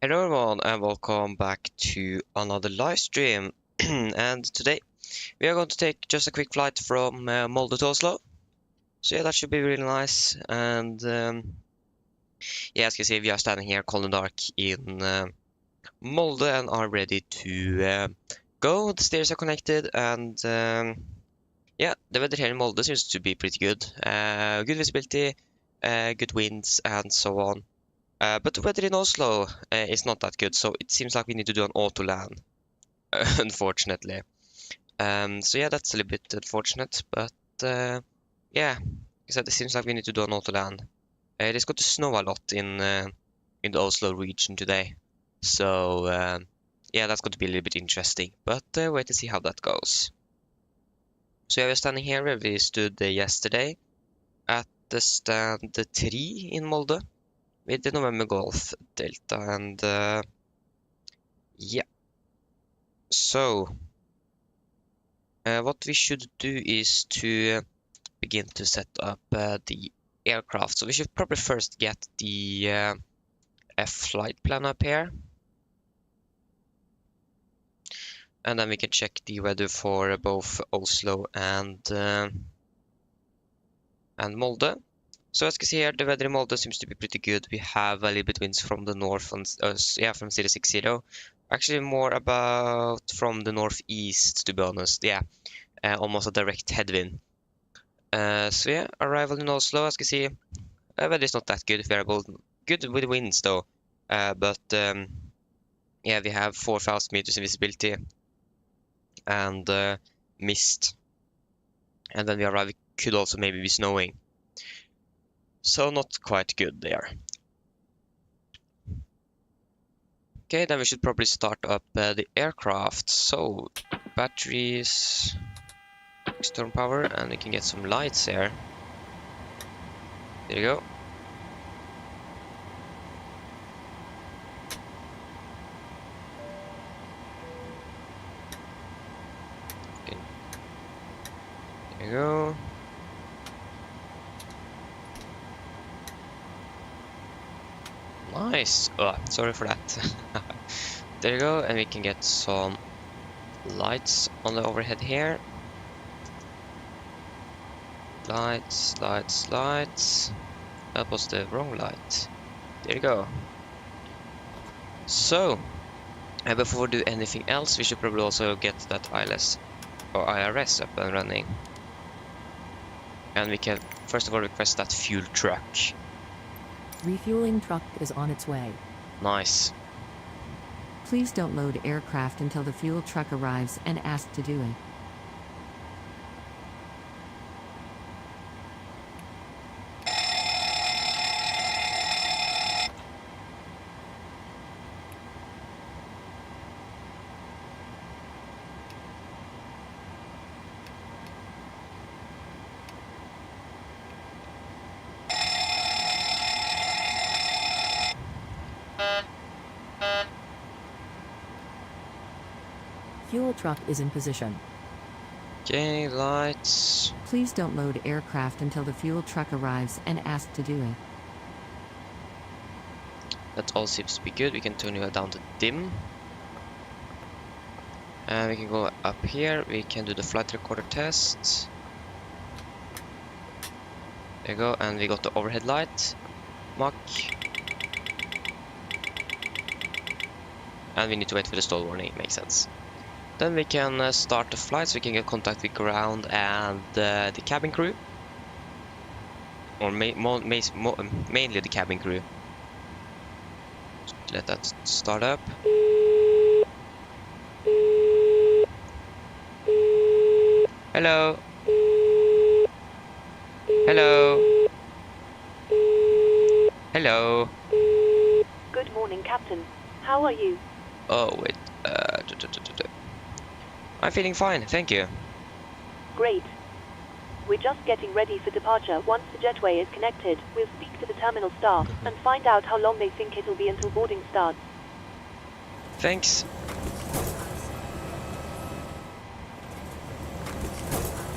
Hello everyone and welcome back to another live stream. And today we are going to take just a quick flight from Molde to Oslo. So yeah, that should be really nice. And yeah, as you can see, we are standing here cold and dark in Molde and are ready to go. The stairs are connected and yeah, the weather here in Molde seems to be pretty good. Good visibility, good winds and so on. But the weather in Oslo is not that good, so it seems like we need to do an auto land, unfortunately. So yeah, that's a little bit unfortunate, but yeah, I said it seems like we need to do an auto land. It is going to snow a lot in the Oslo region today, so yeah, that's going to be a little bit interesting. But wait to see how that goes. So yeah, we're standing here where we stood yesterday at the stand 3 in Molde with the November Golf Delta, and yeah. So what we should do is to begin to set up the aircraft. So we should probably first get the flight plan up here, and then we can check the weather for both Oslo and Molde. So as you can see here, the weather in Molde seems to be pretty good. We have a little bit winds from the north, and yeah, from 060. Actually, more about from the northeast, to be honest. Yeah, almost a direct headwind. So yeah, arrival in Oslo, as you can see, weather is not that good. Variable, good with winds though. But yeah, we have 4,000 meters in visibility and mist. And when we arrive, it could also maybe be snowing. So not quite good there. Okay, then we should probably start up the aircraft. So batteries, external power, and we can get some lights here. There you go. Okay. There you go. Nice. Oh, sorry for that. There you go, and we can get some lights on the overhead here. Lights, lights, lights. That was the wrong light. There you go. So, before we do anything else, we should probably also get that ILS or IRS up and running. And we can first of all request that fuel truck. Refueling truck is on its way. Nice. Please don't load aircraft until the fuel truck arrives and ask to do it. Fuel truck is in position. Okay, lights. Please don't load aircraft until the fuel truck arrives and ask to do it. That all seems to be good. We can turn it down to dim. And we can go up here. We can do the flight recorder test. There you go. And we got the overhead light. Mach. And we need to wait for the stall warning. Makes sense. Then we can start the flight, so we can get contact with ground and the cabin crew. Or mainly the cabin crew. Let that start up. Hello. Hello. Hello. Good morning, Captain. How are you? Oh, wait. I'm feeling fine, thank you. Great. We're just getting ready for departure. Once the jetway is connected, we'll speak to the terminal staff and find out how long they think it'll be until boarding starts. Thanks.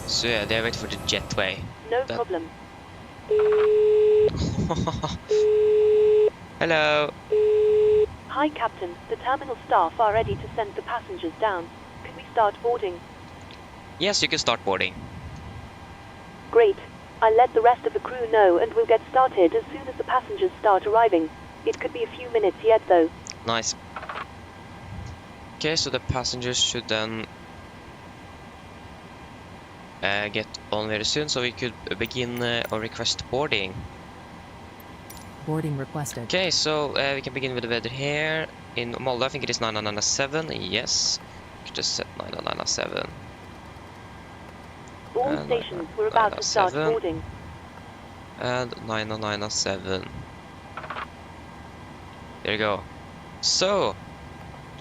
So yeah, they're waiting for the jetway. No problem. Hello. Hi, Captain. The terminal staff are ready to send the passengers down. Can we start boarding? Yes, you can start boarding. Great. I'll let the rest of the crew know and we'll get started as soon as the passengers start arriving. It could be a few minutes yet, though. Nice. Okay, so the passengers should then get on very soon, so we could begin or request boarding. Boarding requested. Okay, so we can begin with the weather here in Molde. I think it is 9997. Yes, just set 9997. All stations, we're about to start boarding. And 9997. There you go. So,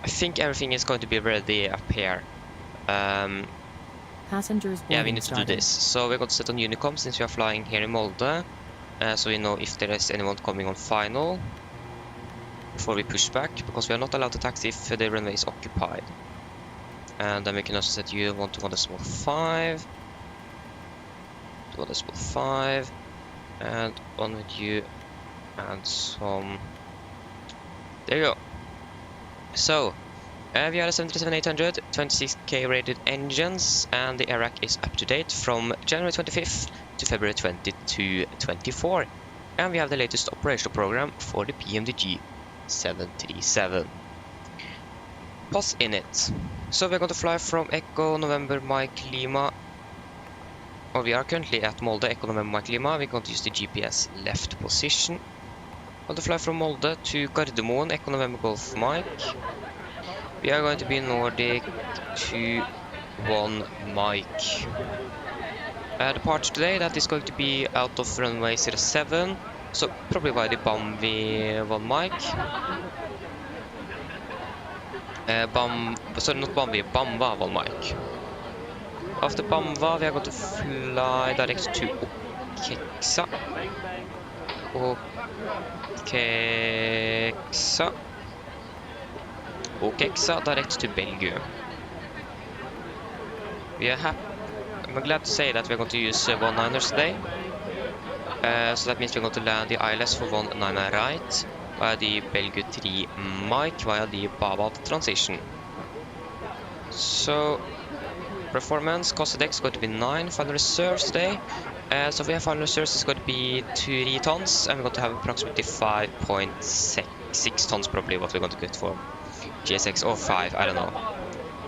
I think everything is going to be ready up here. Passengers Yeah, we boarding need to do started. this. So we're going to set on Unicom since we are flying here in Molde. So we know if there is anyone coming on final before we push back, because we are not allowed to taxi if the runway is occupied. And then we can also set U1 to 1.5, to 1.5, and on with you, and some. There you go. So we are a 737-800, 26K rated engines, and the air rack is up to date from January 25th to February 2224. And we have the latest operational program for the PMDG 737. Pause in it. So we're going to fly from Echo November Mike Lima. Or we are currently at Molde, Echo November Mike Lima. We're going to use the GPS left position. Going to fly from Molde to Gardermoen, Echo November Golf Mike. We are going to be Nordic to 1 Mike. Departure today, that is going to be out of runway 07, so probably by the Bambi 1 Mike. Sorry, not Bambi, Bamba 1 Mike. After Bamba, we are going to fly direct to Okeksa. Okeksa direct to Belgium. I'm glad to say that we're going to use 19ers today. So that means we're going to land the ILS for 19 right via the Belgium 3 Mike via the Babad transition. So performance, cost of deck is going to be 9, final reserves today. So we have final reserves is going to be 3 tons, and we're going to have approximately 5.6 tons probably what we're going to get for GSX, or 5, I don't know.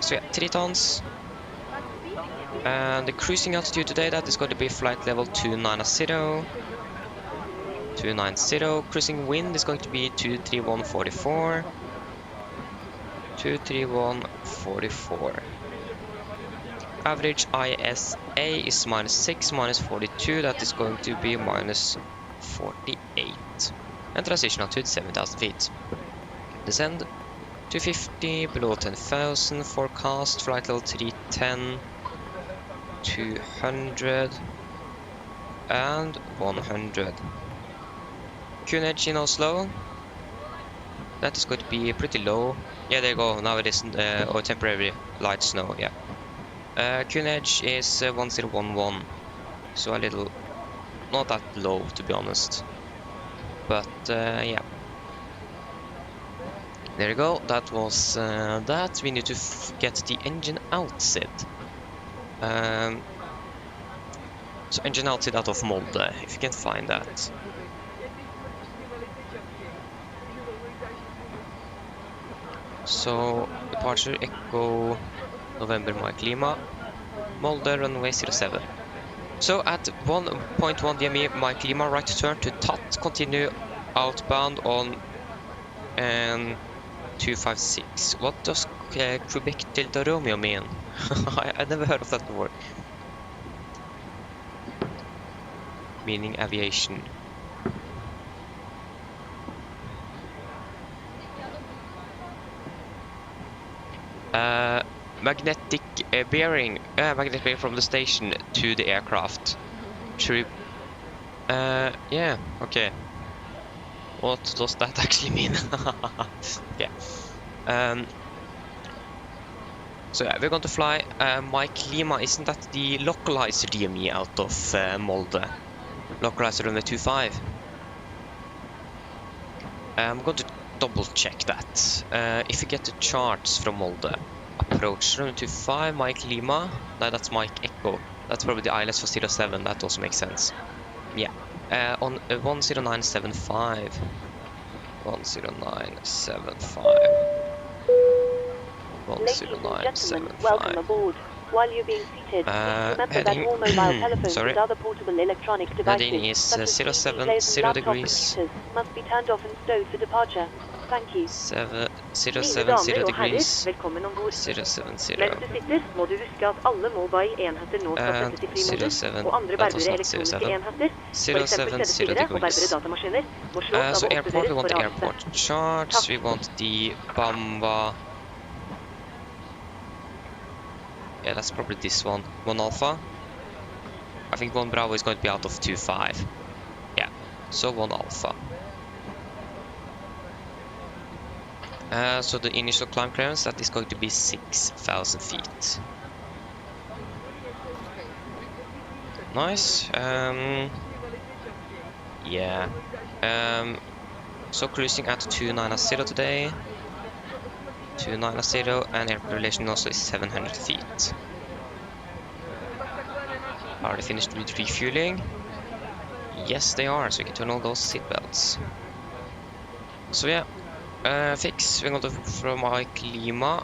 So yeah, 3 tons. And the cruising altitude today, that is going to be flight level 290. 290. Cruising wind is going to be 23144. 23144. Average ISA is -6, -42. That is going to be -48. And transition altitude 7,000 feet. Descend 250, below 10,000. Forecast flight level 310. 200 and 100. QNH in Oslo. That is going to be pretty low. Yeah, there you go. Now it is or temporary light snow. Yeah. QNH is 1011. So a little, not that low to be honest. But yeah. There you go. That was that. We need to get the engine outset. So engine outset out of Molde, if you can find that. So departure Echo November Mike Lima, Molde runway 07. So at 1.1 DME Mike Lima, right turn to TAT, continue outbound on 256. What does Quebec Delta Romeo mean? I never heard of that before. Meaning aviation. Magnetic bearing from the station to the aircraft. Should we... yeah, okay. What does that actually mean? Yeah. So yeah, we're going to fly Mike Lima. Isn't that the localizer DME out of Molde? Localizer runway 25. I'm going to double check that. If you get the charts from Molde, approach room 25, Mike Lima. No, that's Mike Echo. That's probably the ILS for 07. That also makes sense. Yeah. On 10975. 10975. Ladies and gentlemen, welcome aboard. While you're being seated, please remember that all mobile telephones and other portable electronic Heading devices, is such as 07, players and 0 laptop degrees. computers, must be turned off and stowed for departure. Thank you. 0, 0 Mine damer og degrees. herrer, velkommen om bord. 070. Mens du sitter, må du huske at alle mobile-enheter nå skal settes i frimodus, 07, og andre that was bærbare not elektroniske 07. enheter, for eksempel 07, 0 CD-spillere og bærbare degrees. datamaskiner, må slås So av og airport, we oppdateres want the for airport avviste. charts, we want the Bamba. Yeah, that's probably this one. 1 alpha. I think 1 Bravo is going to be out of 2.5. Yeah, so 1 alpha. So the initial climb clearance, that is going to be 6,000 feet. Nice. Yeah. So cruising at 290 today. 290, and airport relation also is 700 feet. Are they finished with refueling? Yes, they are, so we can turn on those seatbelts. So yeah, fix. We're going to from Mike Lima.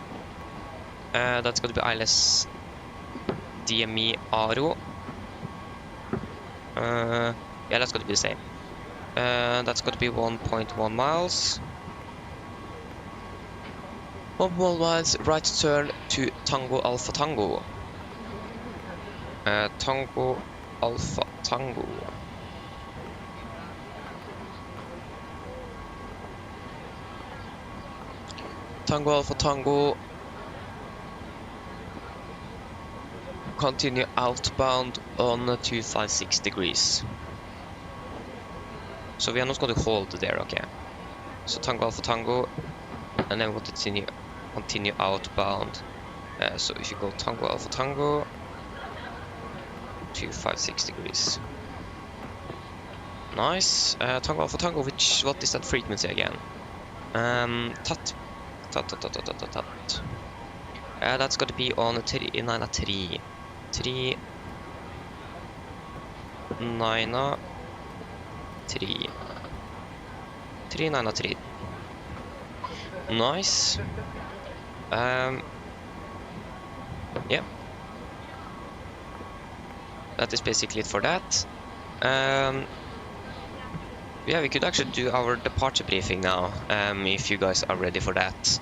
That's going to be ILS DME Aro. Yeah, that's going to be the same. That's going to be 1.1 miles. 1 miles, right turn to Tango Alpha Tango. Tango Alpha Tango. Tango Alpha Tango. Continue outbound on 256 degrees. So we are not going to hold there, okay? So Tango Alpha Tango, and then we'll continue outbound. So if you go Tango Alpha Tango, 256 degrees. Nice. Tango Alpha Tango, what is that frequency again? Tat. That's going to be on 393. 393. 393. Nice. Yeah. That is basically it for that. Yeah, we could actually do our departure briefing now, if you guys are ready for that.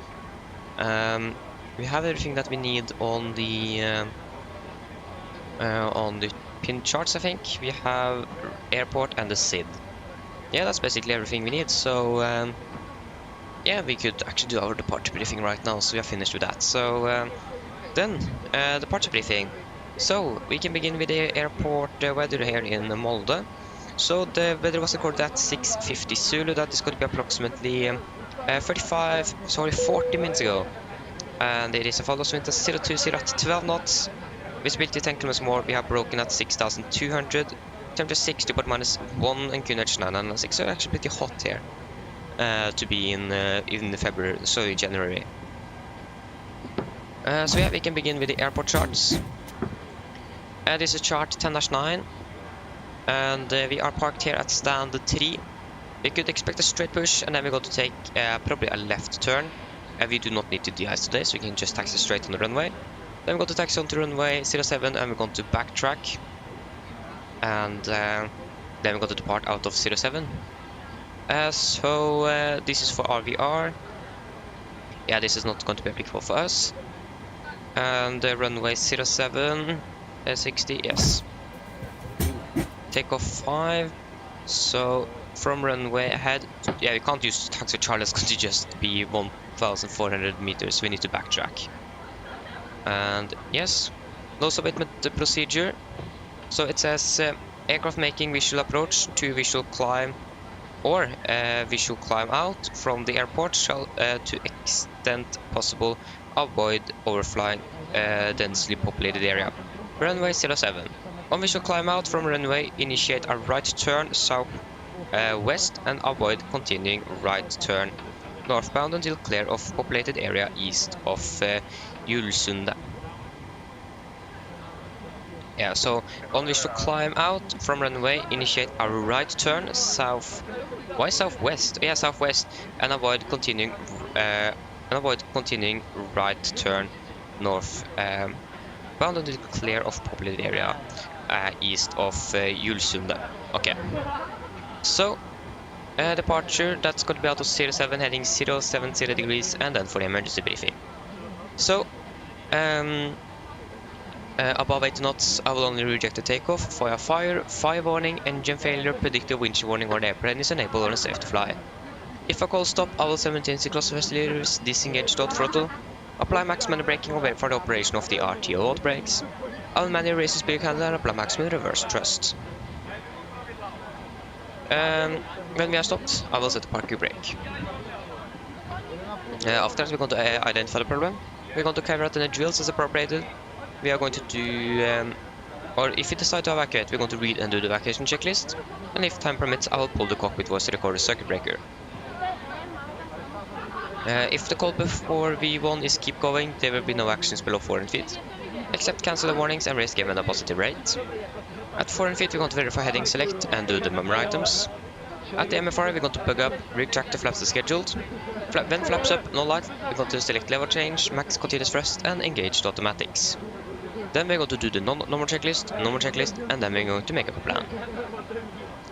We have everything that we need on the pin charts, I think. We have airport and the SID. Yeah, that's basically everything we need. So yeah, we could actually do our departure briefing right now, so we are finished with that. So then, departure briefing. So we can begin with the airport weather here in Molde. So the weather was recorded at 6:50 Zulu. That is going to be approximately 40 minutes ago. And it is a follow wind at 020 at 12 knots. Visibility 10 kilometers more. We have broken at 6,200. Temperature 60 but -1 and QNH 996. So actually pretty hot here to be in February, sorry, January. So yeah, we can begin with the airport charts. This is chart 10-9. And we are parked here at stand 3. We could expect a straight push, and then we're going to take probably a left turn. We do not need to de-ice today, so we can just taxi straight on the runway. Then we're going to taxi onto runway 07, and we're going to backtrack. And then we're going to depart out of 07. So this is for RVR. Yeah, this is not going to be applicable for us. And runway 07, 60, yes. Takeoff 5. So from runway ahead, yeah, we can't use taxi Charlie, it's going to just be 1,400 meters. We need to backtrack. And yes, no submitment procedure. So it says aircraft making visual approach to visual climb or visual climb out from the airport shall to extent possible avoid overflying densely populated area. Runway 07. On visual climb out from runway, initiate a right turn south west and avoid continuing right turn northbound until clear of populated area east of Julsundet. Yeah, so on wish to climb out from runway, initiate a right turn south. Why southwest? Yeah, southwest, and avoid continuing right turn north bound until clear of populated area east of Julsundet. Okay. So departure, that's going to be out of 07 heading 070 degrees, and then for the emergency briefing. So above 80 knots, I will only reject the takeoff via fire warning, engine failure, predictive winch warning, or the airplane is unable or unsafe to fly. If I call stop, I will simultaneously close the leaders, disengage the throttle, apply maximum braking or wait for the operation of the RTO auto brakes. I will manually raise the speed handle and apply maximum reverse thrust. When we are stopped, I will set the parking brake. After that, we're going to identify the problem. We're going to carry out the drills as appropriated. We are going to do, or if we decide to evacuate, we're going to read and do the evacuation checklist. And if time permits, I will pull the cockpit voice recorder circuit breaker. If the call before V1 is keep going, there will be no actions below 400 feet, except cancel the warnings and raise game at a positive rate. At 400 feet, we're going to verify heading select and do the memory items. At the MFR, we're going to plug up, retract the flaps as scheduled. When flaps up, no light, we're going to select level change, max continuous thrust, and engage the automatics. Then we're going to do the normal checklist, and then we're going to make up a plan.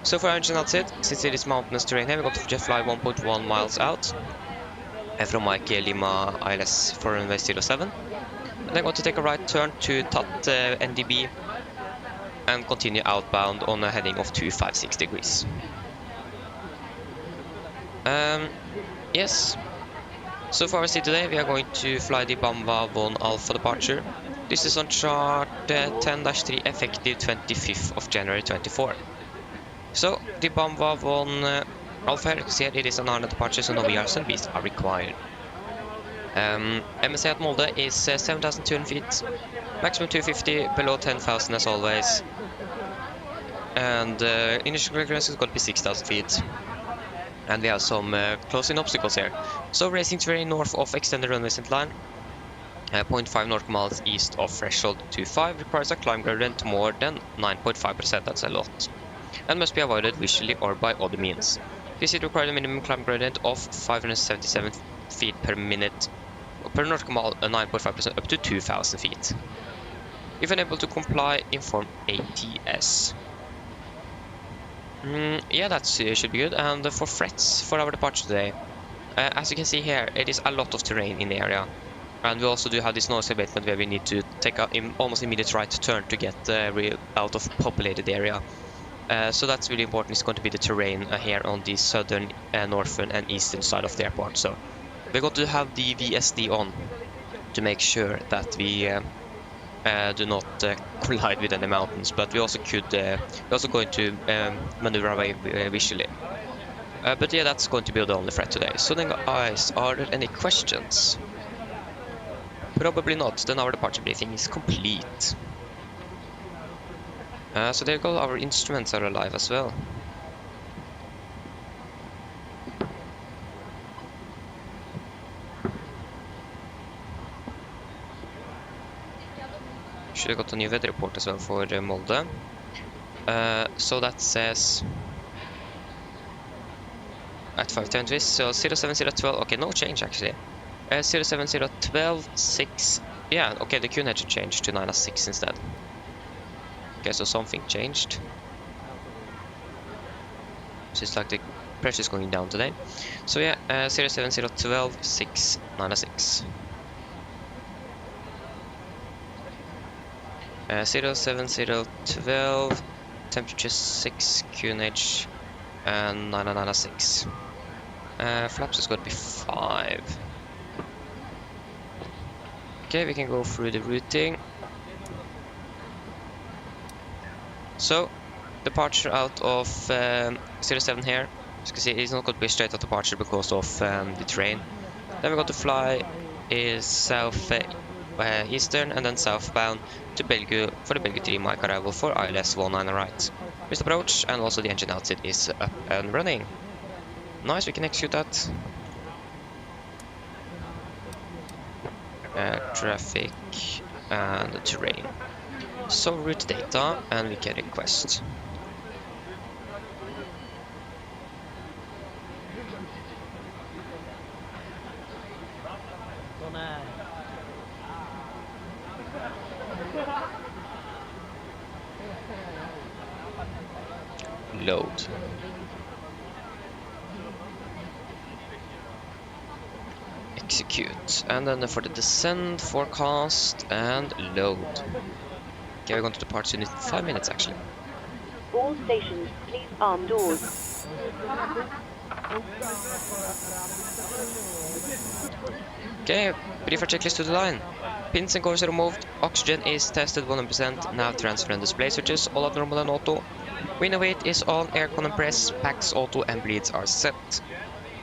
So for our engine outside, since it is mountainous terrain here, we're going to just fly 1.1 miles out from Mike Lima ILS for runway 07. And then going to take a right turn to TAT NDB and continue outbound on a heading of 256 degrees. Yes. So for our city today, we are going to fly the Bamba 1 Alpha departure. This is on chart 10-3 effective 25th of January 24. So the Bamba 1 Alpha here, you can see it is an Arna departure, so no VRs and Bs are required. MSA at Molde is 7,200 feet, maximum 250, below 10,000 as always. And initial clearance is going to be 6,000 feet. And we have some close-in obstacles here. So racing terrain north of extended runway center line, 0.5 nautical miles east of threshold 25 requires a climb gradient more than 9.5%, that's a lot, and must be avoided visually or by other means. This requires a minimum climb gradient of 577 feet per minute, per nautical mile 9.5% up to 2,000 feet. If unable to comply, inform ATS. Yeah, that should be good. And for threats for our departure today, as you can see here, it is a lot of terrain in the area, and we also do have this noise abatement where we need to take a almost immediate right turn to get out of populated area. So that's really important. It's going to be the terrain here on the southern, northern and eastern side of the airport. So we're going to have the VSD on to make sure that we do not collide with any mountains, but we also could we're also going to maneuver away visually. But yeah, that's going to be the only threat today. So then guys, are there any questions? Probably not, then our departure briefing is complete. So there you go, our instruments are alive as well. Should have got a new weather report as well for Molde. So that says at 510 twist, so 07012, okay, no change actually. 07012 6, yeah, okay, the QNH changed to 906 instead. Okay, so something changed. So it's like the pressure is going down today. So yeah, 07012 6 906. 07012, temperature 6, QNH, and 996. Flaps is going to be 5. Okay, we can go through the routing. So, departure out of 07 here. As you can see, it's not going to be straight out departure because of the terrain. Then we're going to fly is south eastern and then southbound to Belgium for the Belgium 3 mic arrival for ILS 19 right. Wrist approach, and also the engine outset is up and running. Nice, we can execute that. traffic, and the terrain. So route data, and we can request. Load. Execute. And then for the descent, forecast, and load. Okay, we're going to depart soon in 5 minutes actually. All stations, please arm doors. Okay, brief our checklist to the line. Pins and cores are removed, oxygen is tested 100%, nav transfer and display switches, all at normal and auto. Window weight is on, aircon and press, packs auto and bleeds are set.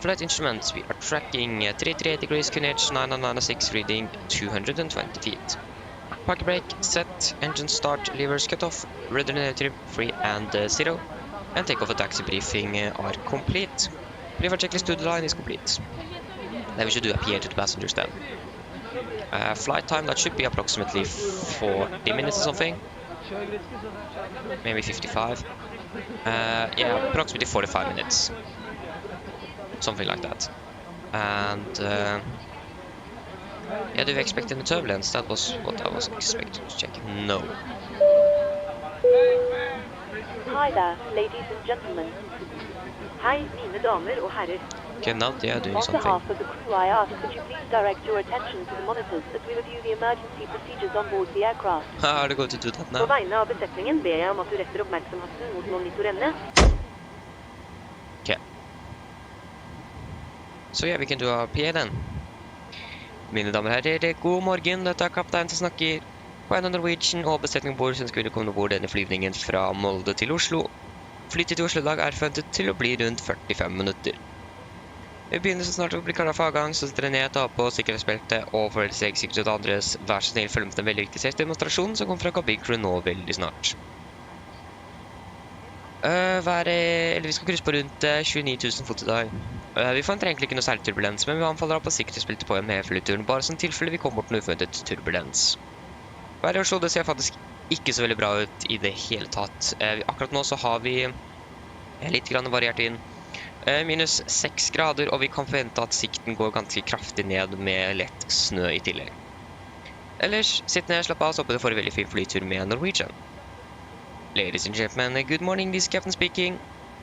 Flight instruments, we are tracking 338 degrees QNH 9996 reading 220 feet. Parking brake set, engine start, levers cut off, rudder trim free and 0. And takeoff and taxi briefing are complete. Brief our checklist to the line is complete. Then we should do a PA to the passengers then. Flight time, that should be approximately 40 minutes or something. Maybe 55. Yeah, approximately 45 minutes. Something like that. And yeah, do we expect any turbulence? That was what I was expecting to check. No. Hi there, ladies and gentlemen. Hei, mine damer og herrer. Okay, now they are doing On something. behalf of the crew, I ask that you please direct your attention to the monitors as we review the emergency procedures on board the aircraft. How are they going to do that På now? vegne av besetningen ber jeg om at du retter oppmerksomheten mot monitorene. Okay. So yeah, we can do our PA then. Mine damer og herrer, god morgen. Dette er kaptein som snakker på AMD Norwegian og besetningen bord som skulle komme bord denne flyvningen fra Molde til Oslo. Flyttet til Oslo i dag er forventet til å bli rundt 45 minutter. Vi begynner så snart å bli klar for avgang, så sitter dere ned, tar på sikkerhetsbeltet og for deres egen sikkerhet og andres. Vær så snill, følg med til en veldig viktig demonstrasjon som kommer fra Cabin Crew nå veldig snart. Vi skal krysse på rundt 29 000 fot i dag. Vi forventer egentlig ikke noe særlig turbulens, men vi anfaller av på sikkerhetsbeltet på en med flyturen, bare som tilfelle vi kommer bort noe uforventet turbulens. Været i Oslo, det ser faktisk ikke så veldig bra ut i det hele tatt. Akkurat nå så har vi litt grann variert inn. Minus 6 grader, og vi kan forvente at sikten går ganske kraftig ned med lett snø i tillegg. Ellers, sitt ned, slapp av, så håper du får en veldig fin flytur med Norwegian. Ladies and gentlemen, good morning, this is Captain speaking.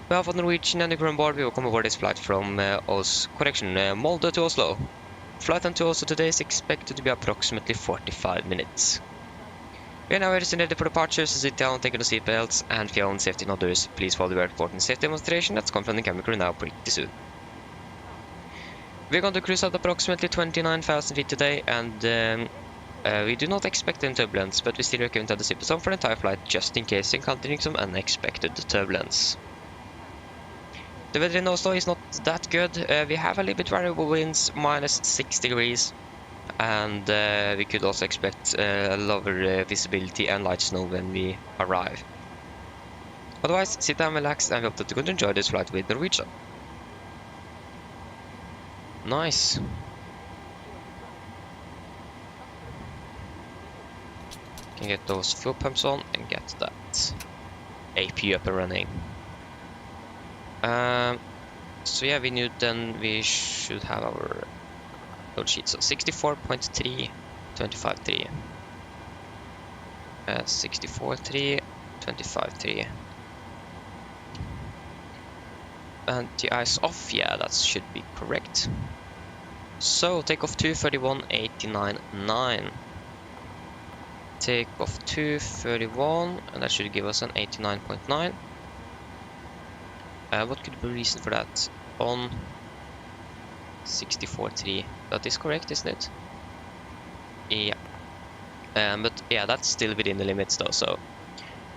We have Norwegian and the crew on board. We will come aboard this flight from Molde to Oslo. Flight time to Oslo today is expected to be approximately 45 minutes. We are now ready for departure, so sit down, take on the seatbelts, and if you own safety and others, please follow the important safety demonstration that's come from the camera crew now pretty soon. We're going to cruise at approximately 29,000 feet today, and we do not expect any turbulence, but we still recommend to have the seatbelts on for the entire flight, just in case encountering some unexpected turbulence. The weather in Oslo is not that good. We have a little bit variable winds, minus 6 degrees. And we could also expect lower visibility and light snow when we arrive. Otherwise, sit down, relax, and we hope that you're going to enjoy this flight with Norwegian. Nice. Can get those fuel pumps on and get that AP up and running. So yeah, we knew then we should have our load sheet. So 64.3, 25.3. 64.3, 25.3. And the eyes off, yeah, that should be correct. So takeoff 231.89.9. Takeoff 231, and that should give us an 89.9. What could be the reason for that? On 64.3. That is correct, isn't it? Yeah. But yeah, that's still within the limits though, so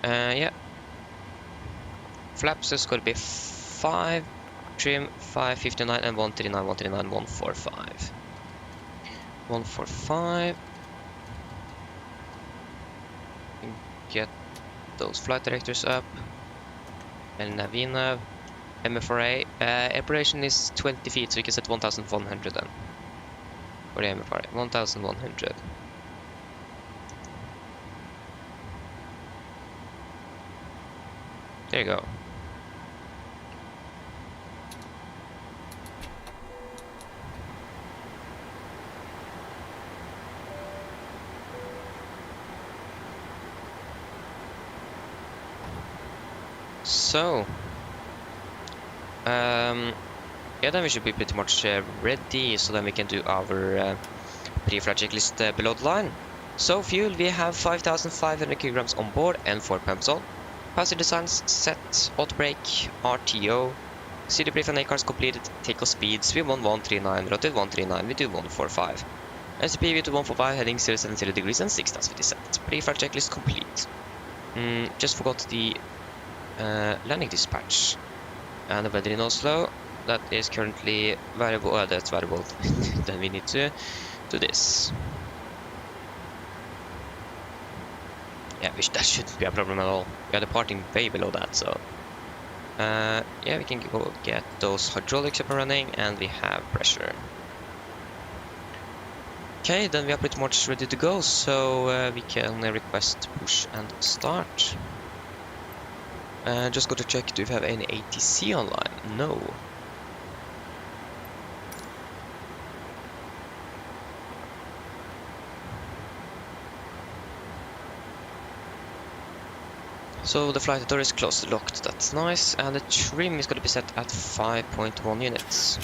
yeah. Flaps is going to be 5, trim 559 and 139, 139, 145. 145. Get those flight directors up. And Navina. MFRA, operation is 20 feet, so we can set 1,100 then. For the MFR, 1100. There you go. So, yeah, then we should be pretty much ready, so then we can do our pre-flight checklist below the line. So, fuel, we have 5,500 kilograms on board and 4 pumps on. Passenger designs set, auto brake, RTO, CD brief and A-cars completed, takeoff speeds, V1139, rotate 139, V2145. SCP V2145, heading 070 degrees and 6,050 set. Pre-flight checklist complete. Just forgot the landing dispatch. And the weather in Oslo, that is currently variable, that's variable. Then we need to do this. Yeah, that shouldn't be a problem at all. We are departing way below that, so yeah, we can go get those hydraulics up and running, and we have pressure. Okay, then we are pretty much ready to go, so we can request push and start. Just got to check, do we have any ATC online? No. So the flight door is closed, locked, that's nice, and the trim is going to be set at 5.1 units.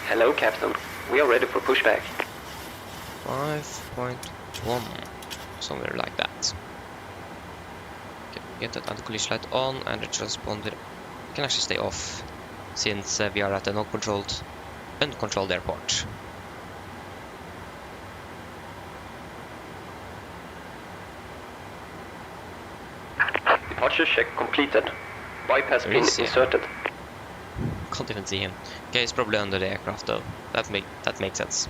Hello, Captain. We are ready for pushback. 5.1, somewhere like that. Okay, get that anti-collision light on, and the transponder can actually stay off, since we are at an uncontrolled airport. Departure check completed. Bypass pin inserted. Can't even see him. Okay, he's probably under the aircraft though. That makes sense.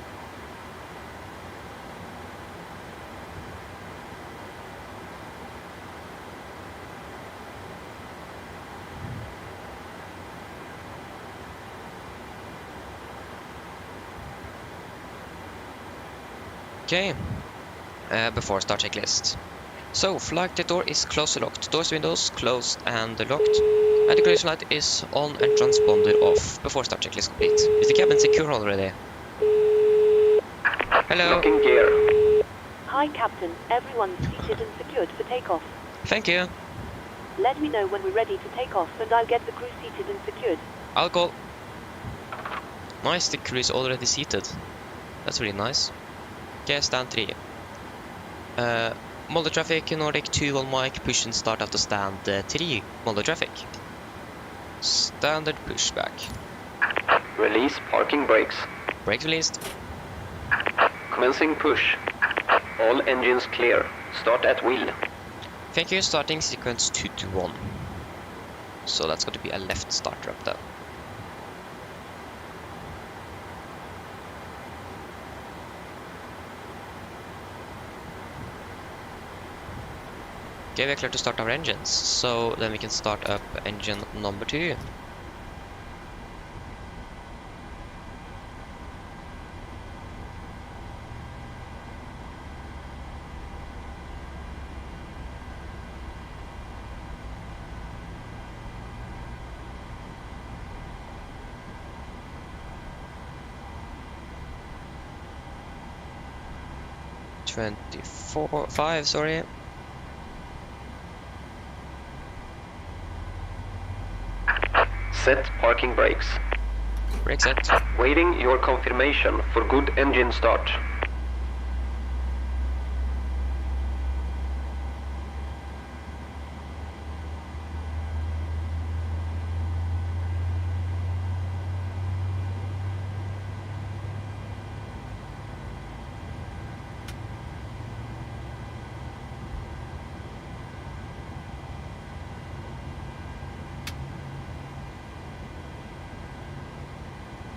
Okay, before start checklist. So, flight door is closed and locked, doors, windows closed and locked. Anti-collision light is on and transponder off. Before start checklist complete. Is the cabin secure already? Hello. Locking gear. Hi, Captain. Everyone's seated and secured for takeoff. Thank you. Let me know when we're ready to take off, and I'll get the crew seated and secured. I'll go. Nice, the crew is already seated. That's really nice. Okay, stand 3. Molde traffic, Nordic 2 on mic, push and start after stand 3, Molde traffic. Standard pushback. Release parking brakes. Brakes released. Commencing push. All engines clear. Start at wheel. Thank you, starting sequence 2 to 1. So that's going to be a left starter up there. Okay, we're clear to start our engines, so then we can start up engine number 2. Five, sorry. Set parking brakes. Brake set. Waiting your confirmation for good engine start.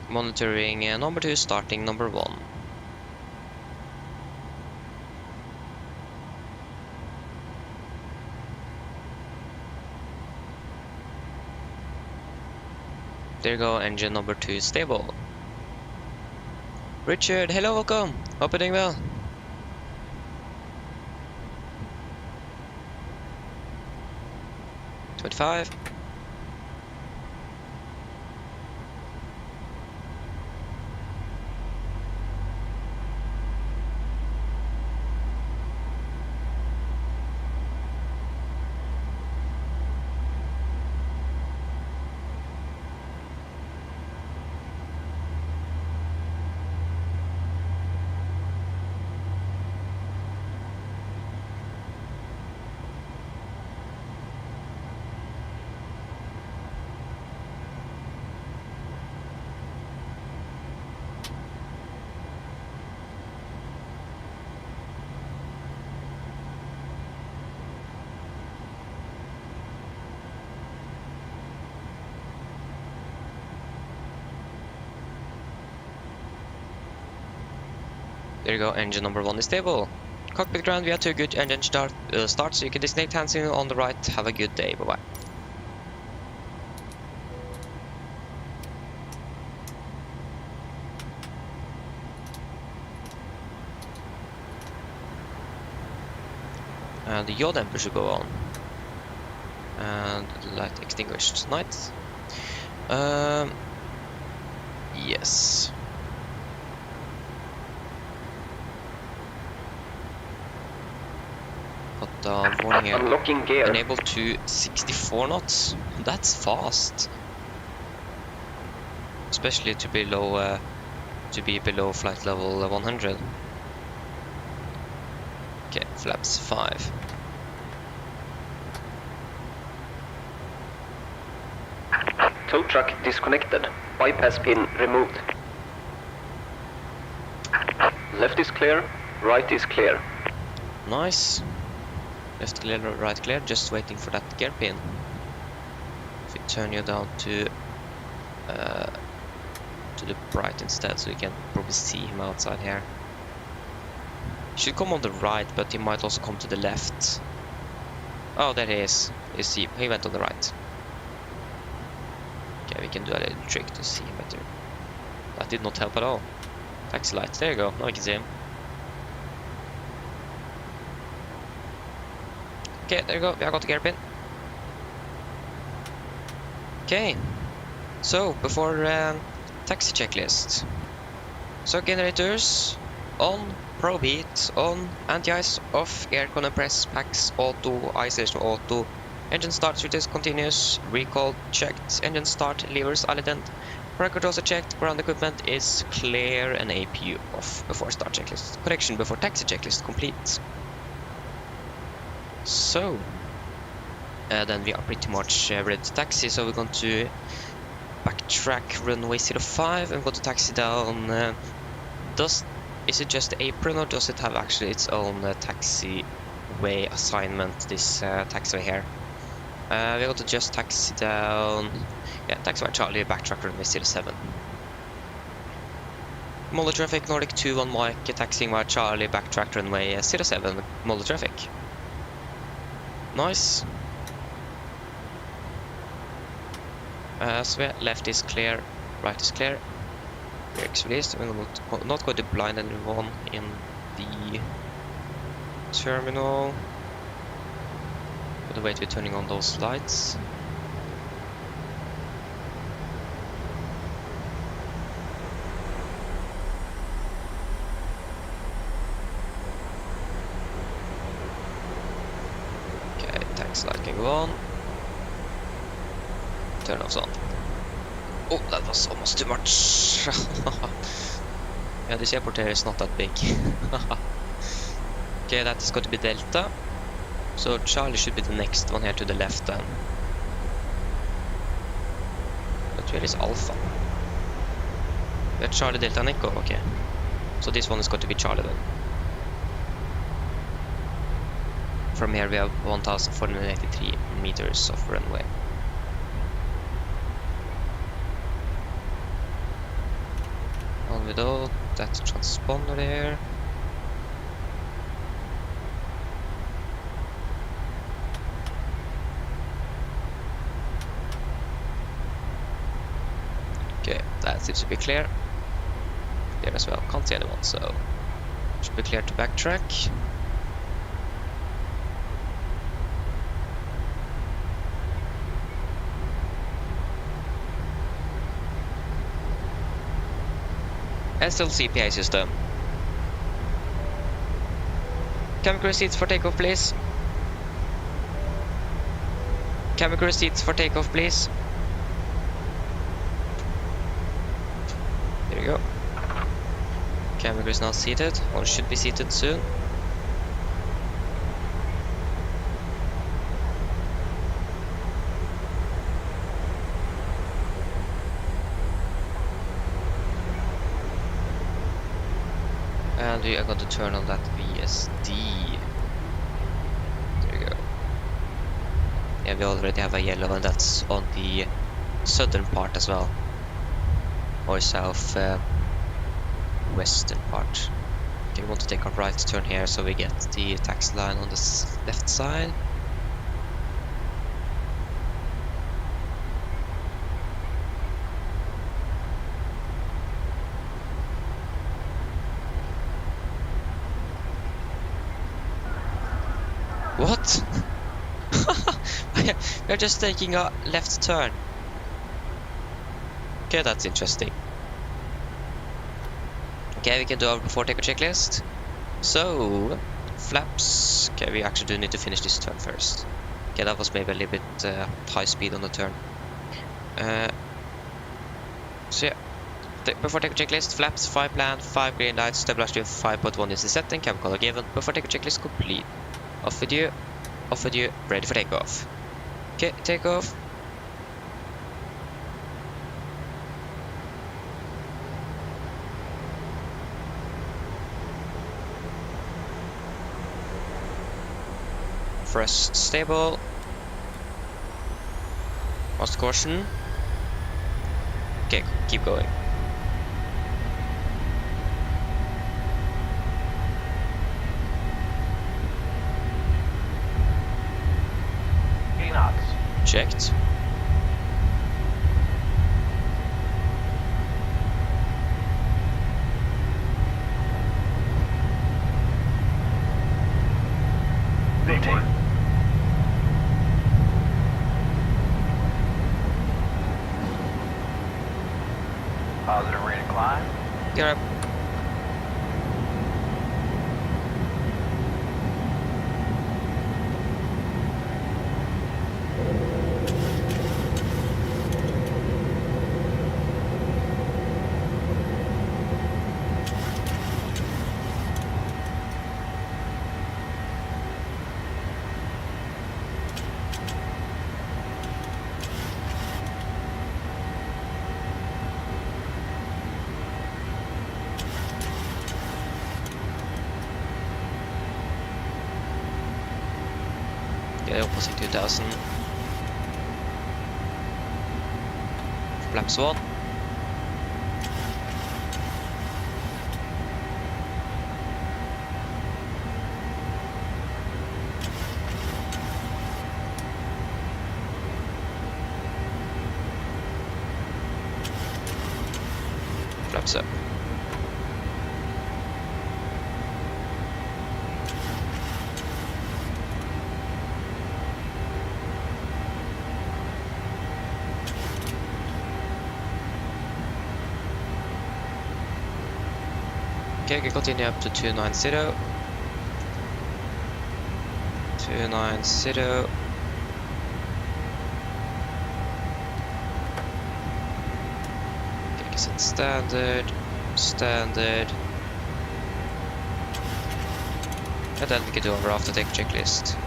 Monitoring number 2, starting number 1. There you go, engine number 2 stable. Richard, hello, welcome. Hope you're doing well. $25. There you go, engine number 1 is stable. Cockpit ground, we have 2 good engine start, so you can disconnect hands in on the right. Have a good day, bye bye. And the yaw damper should go on. And the light extinguished. Nice. Yes. Got warning here. Unlocking gear. Enable to 64 knots. That's fast. Especially to be below flight level 100. Okay, flaps 5. Tow truck disconnected. Bypass pin removed. Left is clear. Right is clear. Nice. Left clear, right clear. Just waiting for that gear pin. If we turn you down to the right instead, so you can probably see him outside here. He should come on the right, but he might also come to the left. Oh, there he is. You see, he went on the right. Okay, we can do a little trick to see him better. That did not help at all. Taxi light. There you go. Now we can see him. Okay, there you go. I got the gear pin. Okay. So, before taxi checklist. So, generators on, probe heat on, anti-ice off, aircon and press packs auto, isolation auto, engine start switches continuous, recall checked, engine start, levers ident, power controls are checked, ground equipment is clear, and APU off before start checklist. Correction before taxi checklist complete. So, then we are pretty much ready to taxi, so we're going to backtrack runway 05 and go to taxi down. Is it just the apron, or does it have actually its own taxiway assignment, this taxiway here? We're going to just taxi down, yeah, taxiway Charlie, backtrack runway 07. Molde traffic, Nordic 2 on Mike, taxiing via Charlie, backtrack runway 07, Molde traffic. Nice. So left is clear, right is clear. Brakes released. We're not going to blind anyone in the terminal. But wait, we're turning on those lights. Okay, taxi light can go on. Turn off on. Oh, that was almost too much. Yeah, this airport here is not that big. Okay, that is going to be Delta. So Charlie should be the next one here to the left then. But where is Alpha? We have Charlie, Delta, and Echo, okay. So this one is going to be Charlie then. From here we have 1,483 meters of runway. On without that transponder there. Okay, that seems to be clear. there as well. Can't see anyone, so should be clear to backtrack. And still CPA system. Chemical receipts for takeoff, please. Chemical receipts for takeoff, please. There you go. Chemical is not seated, or should be seated soon. And we are going to turn on that VSD. There you go. Yeah, we already have a yellow, and that's on the southern part as well. Or south western part. Okay, we want to take a right turn here so we get the taxi line on the left side. What? We're just taking a left turn. Okay, that's interesting. Okay, we can do our before takeoff checklist. So, flaps. Okay, we actually do need to finish this turn first. Okay, that was maybe a little bit high speed on the turn. So yeah, before takeoff checklist, flaps, 5 plan, 5 green lights, stabilizer 5.1 is the setting, cab color given, before takeoff checklist complete. Off with you, ready for takeoff. Okay, takeoff. Thrust stable. Lost caution. Okay, keep going. Checked. Positive rate of climb. You're up. Yeah, opposite 2000. Flaps 1. Flaps up. Okay, we continue up to 290. 290. Okay, set standard, standard. And then we can do our after take checklist.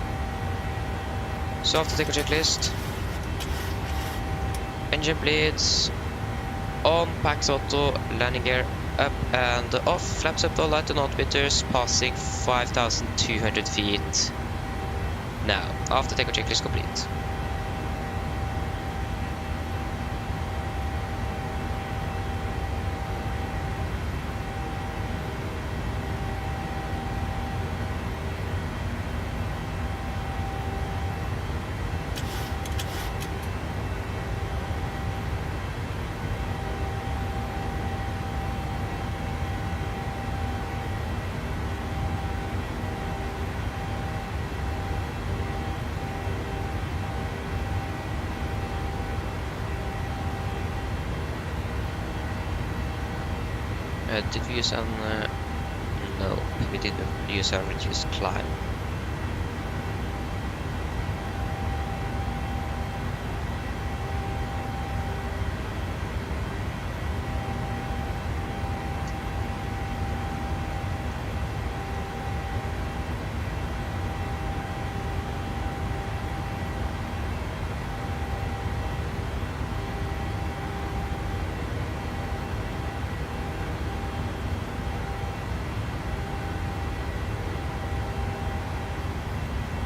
So after take checklist. Engine bleeds. On, packs auto, landing gear up and off, flaps up, all light and altimeters, passing 5,200 feet. Now, after takeoff checklist complete. Did we use an... no, we didn't use an reduced climb.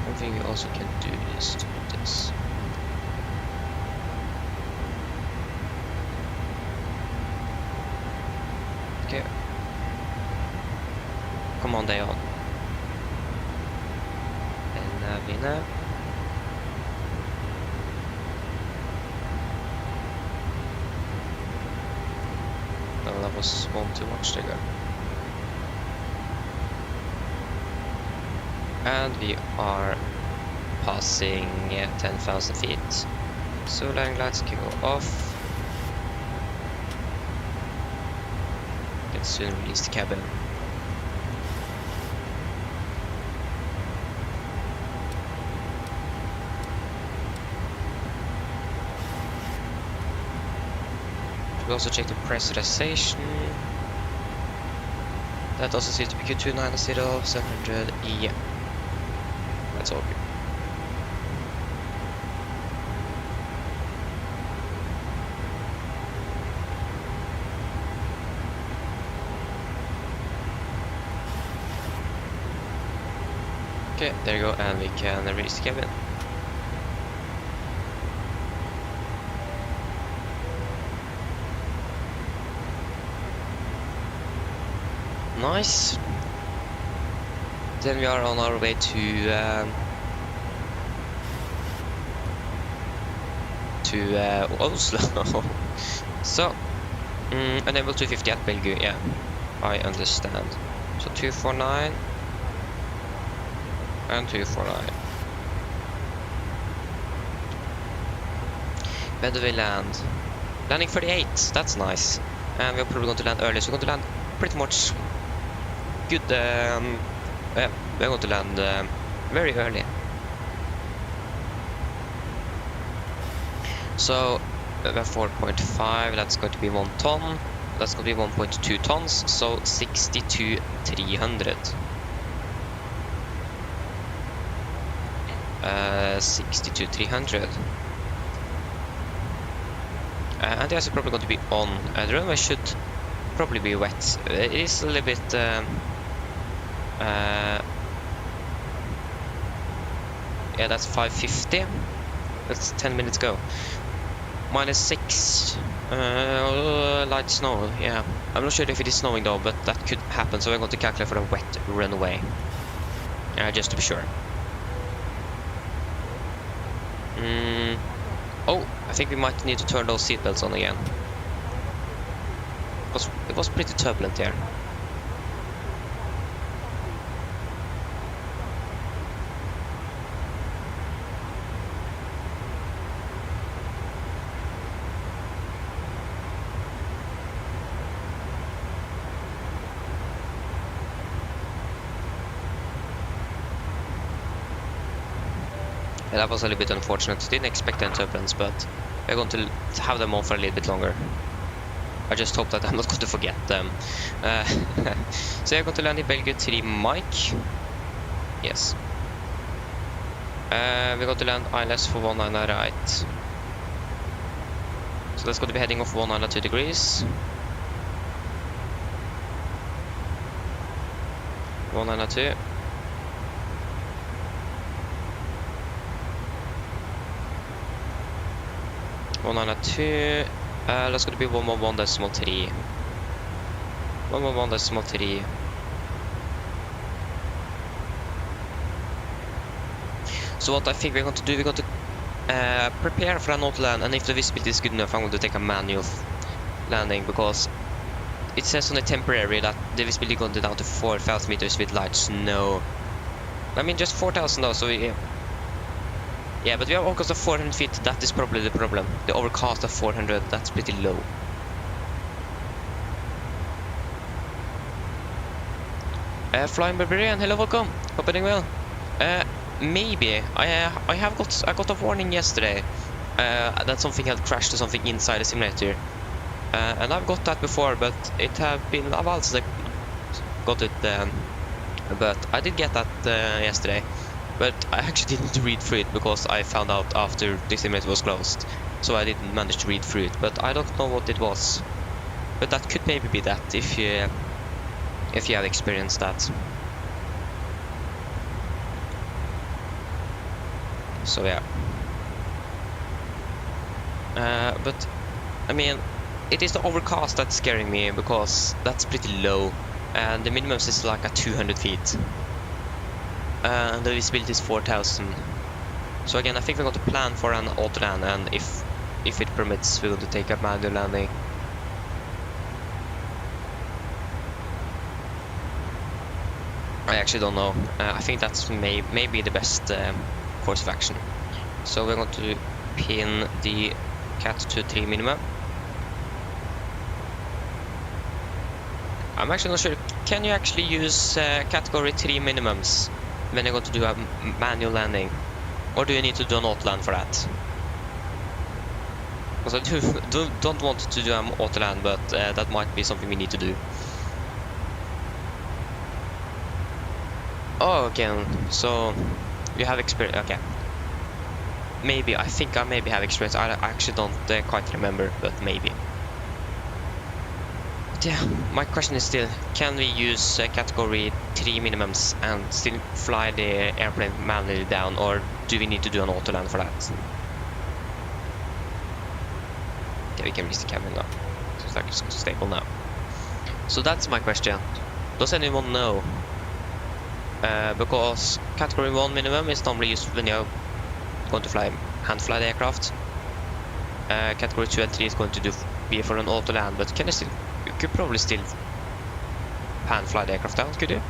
One thing we also can do is to do this. Okay. Come on, Dayon. And Vina. No, that was one too much to go. And we are passing 10,000 feet. So landing lights can go off. Let's soon release the cabin. We also check the pressurization. That also seems to be Q290, 700, yeah. That's all good. Okay, there you go, and we can release the cabin. Nice. Then we are on our way to Oslo. So, enable 250 at Belgium, yeah, I understand. So 249 and 249. Where do we land? Landing 38, that's nice. And we're probably going to land early, so we're going to land pretty much good. We're going to land very early. So we have 4.5, that's going to be 1 ton. That's going to be 1.2 tons, so 62,300. 62,300. And the ice is probably going to be on. The runway should probably be wet. It is a little bit yeah, that's 5:50. That's 10 minutes go. -6. Light snow, yeah. I'm not sure if it is snowing though, but that could happen, so we're going to calculate for a wet runway. Just to be sure. Oh, I think we might need to turn those seatbelts on again. It was pretty turbulent here. Yeah, that was a little bit unfortunate. Didn't expect any turbulence, but we're going to have them on for a little bit longer. I just hope that I'm not going to forget them. So I'm going to land in Belgium 3 Mike. Yes. We're going to land ILS for 190 right. So that's going to be heading off 192 degrees. 192. That's going to be 111.3. 111.3. So what I think we're going to do, we're going to prepare for an auto land, and if the visibility is good enough, I'm going to take a manual landing, because it says on the temporary that the visibility going down to 4,000 meters with light snow. I mean, just 4,000 though, so yeah, but we have overcast of 400 feet, that is probably the problem. The overcast of 400, that's pretty low. Flying Barbarian, hello, welcome. Hope you're doing well. Maybe I got a warning yesterday that something had crashed or something inside the simulator. And I've got that before, but it have been a while since I got it. But I did get that yesterday. But I actually didn't read through it because I found out after the simulator was closed. So I didn't manage to read through it. But I don't know what it was. But that could maybe be that if you have experienced that. So yeah. But I mean, it is the overcast that's scaring me because that's pretty low, and the minimum is like at 200 feet. And the visibility is 4,000. So again, I think we're going to plan for an auto land, and if it permits, we're going to take a manual landing. I actually don't know. I think that's maybe the best course of action. So we're going to pin the cat to 3 minimum. I'm actually not sure. Can you actually use category 3 minimums when you're going to do a manual landing? Or do you need to do an auto land for that? Because I don't want to do an auto land, but that might be something we need to do. Oh, again, so you have experience. Okay. Maybe, I think I maybe have experience. I actually don't quite remember, but maybe. But yeah, my question is still, can we use category 3 minimums and still fly the airplane manually down, or do we need to do an auto land for that? Okay, we can reach the cabin now. So it's like it's stable now. So that's my question. Does anyone know? Because category 1 minimum is normally used when you're going to hand fly the aircraft. Category 2 and 3 is going to be for an auto land, but you could probably still hand fly the aircraft down, could you?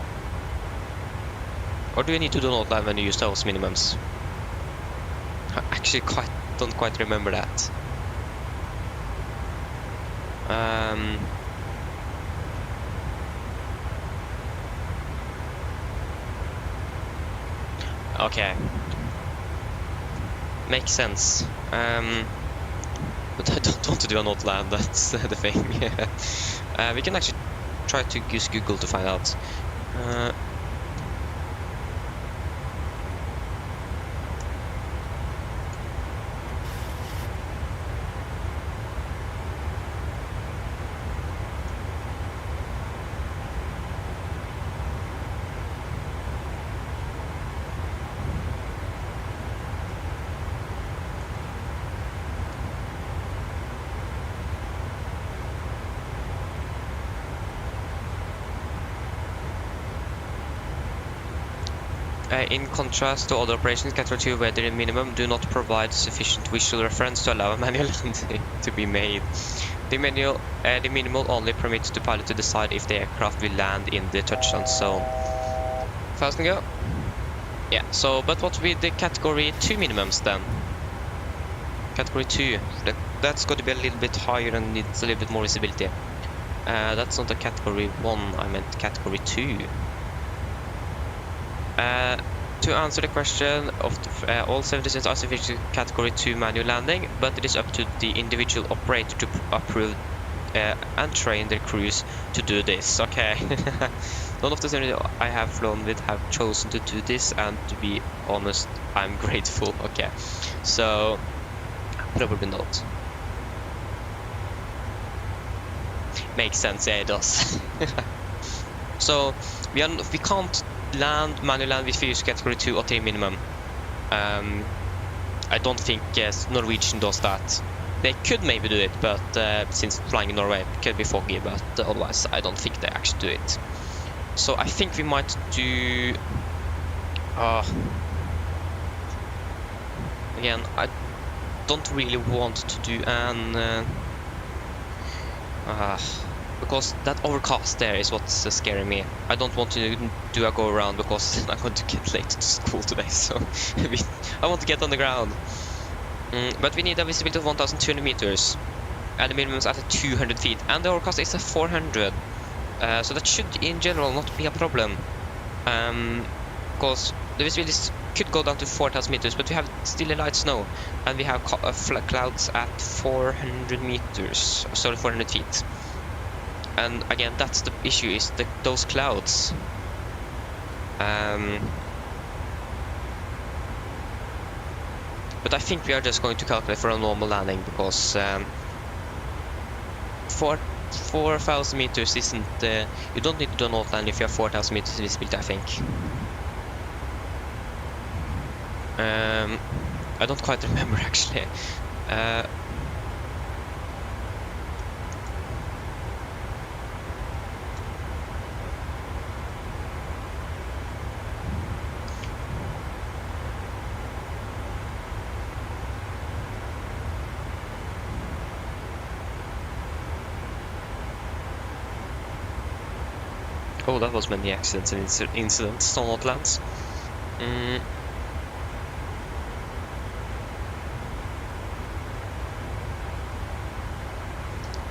Or do you need to do an auto land when you use those minimums? I actually don't quite remember that. Okay. Makes sense. But I don't want to do an auto land, that's the thing. We can actually try to use Google to find out. In contrast to other operations, Category 2 weather minimum do not provide sufficient visual reference to allow a manual landing to be made. The minimal only permits the pilot to decide if the aircraft will land in the touchdown zone. Fast and go. Yeah, so, but what with the Category 2 minimums then? Category 2, that's got to be a little bit higher and needs a little bit more visibility. That's not a Category 1, I meant Category 2. To answer the question, all 76 are sufficient Category 2 manual landing, but it is up to the individual operator to approve and train their crews to do this. Okay. None of the simulators I have flown with have chosen to do this, and to be honest, I'm grateful. Okay, so probably not. Makes sense, yeah, it does. So we can't land manual land with use Category 2 or 3 minimum. I don't think Norwegian does that. They could maybe do it, but since flying in Norway it could be foggy, but otherwise I don't think they actually do it. So I think we might do... again, I don't really want to do an... because that overcast there is what's scaring me. I don't want to do a go around because I'm going to get late to school today, so I want to get on the ground. But we need a visibility of 1,200 meters, and the minimum is at 200 feet, and the overcast is at 400. So that should, in general, not be a problem. Because the visibility could go down to 4,000 meters, but we have still a light snow, and we have clouds at 400 meters, sorry, 400 feet. And again, that's the issue, is those clouds. But I think we are just going to calculate for a normal landing, because 4,000 meters isn't... you don't need to do a north landing if you have 4,000 meters visibility, I think. I don't quite remember, actually. Oh, that was many accidents and incidents on Outlands.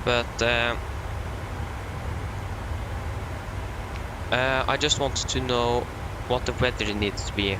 But I just wanted to know what the weather needs to be.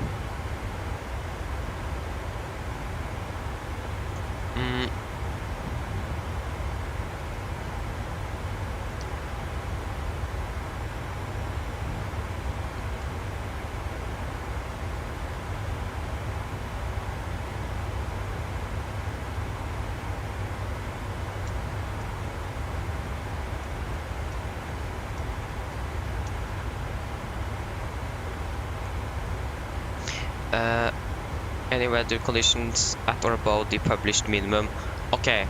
Any weather conditions at or above the published minimum. Okay,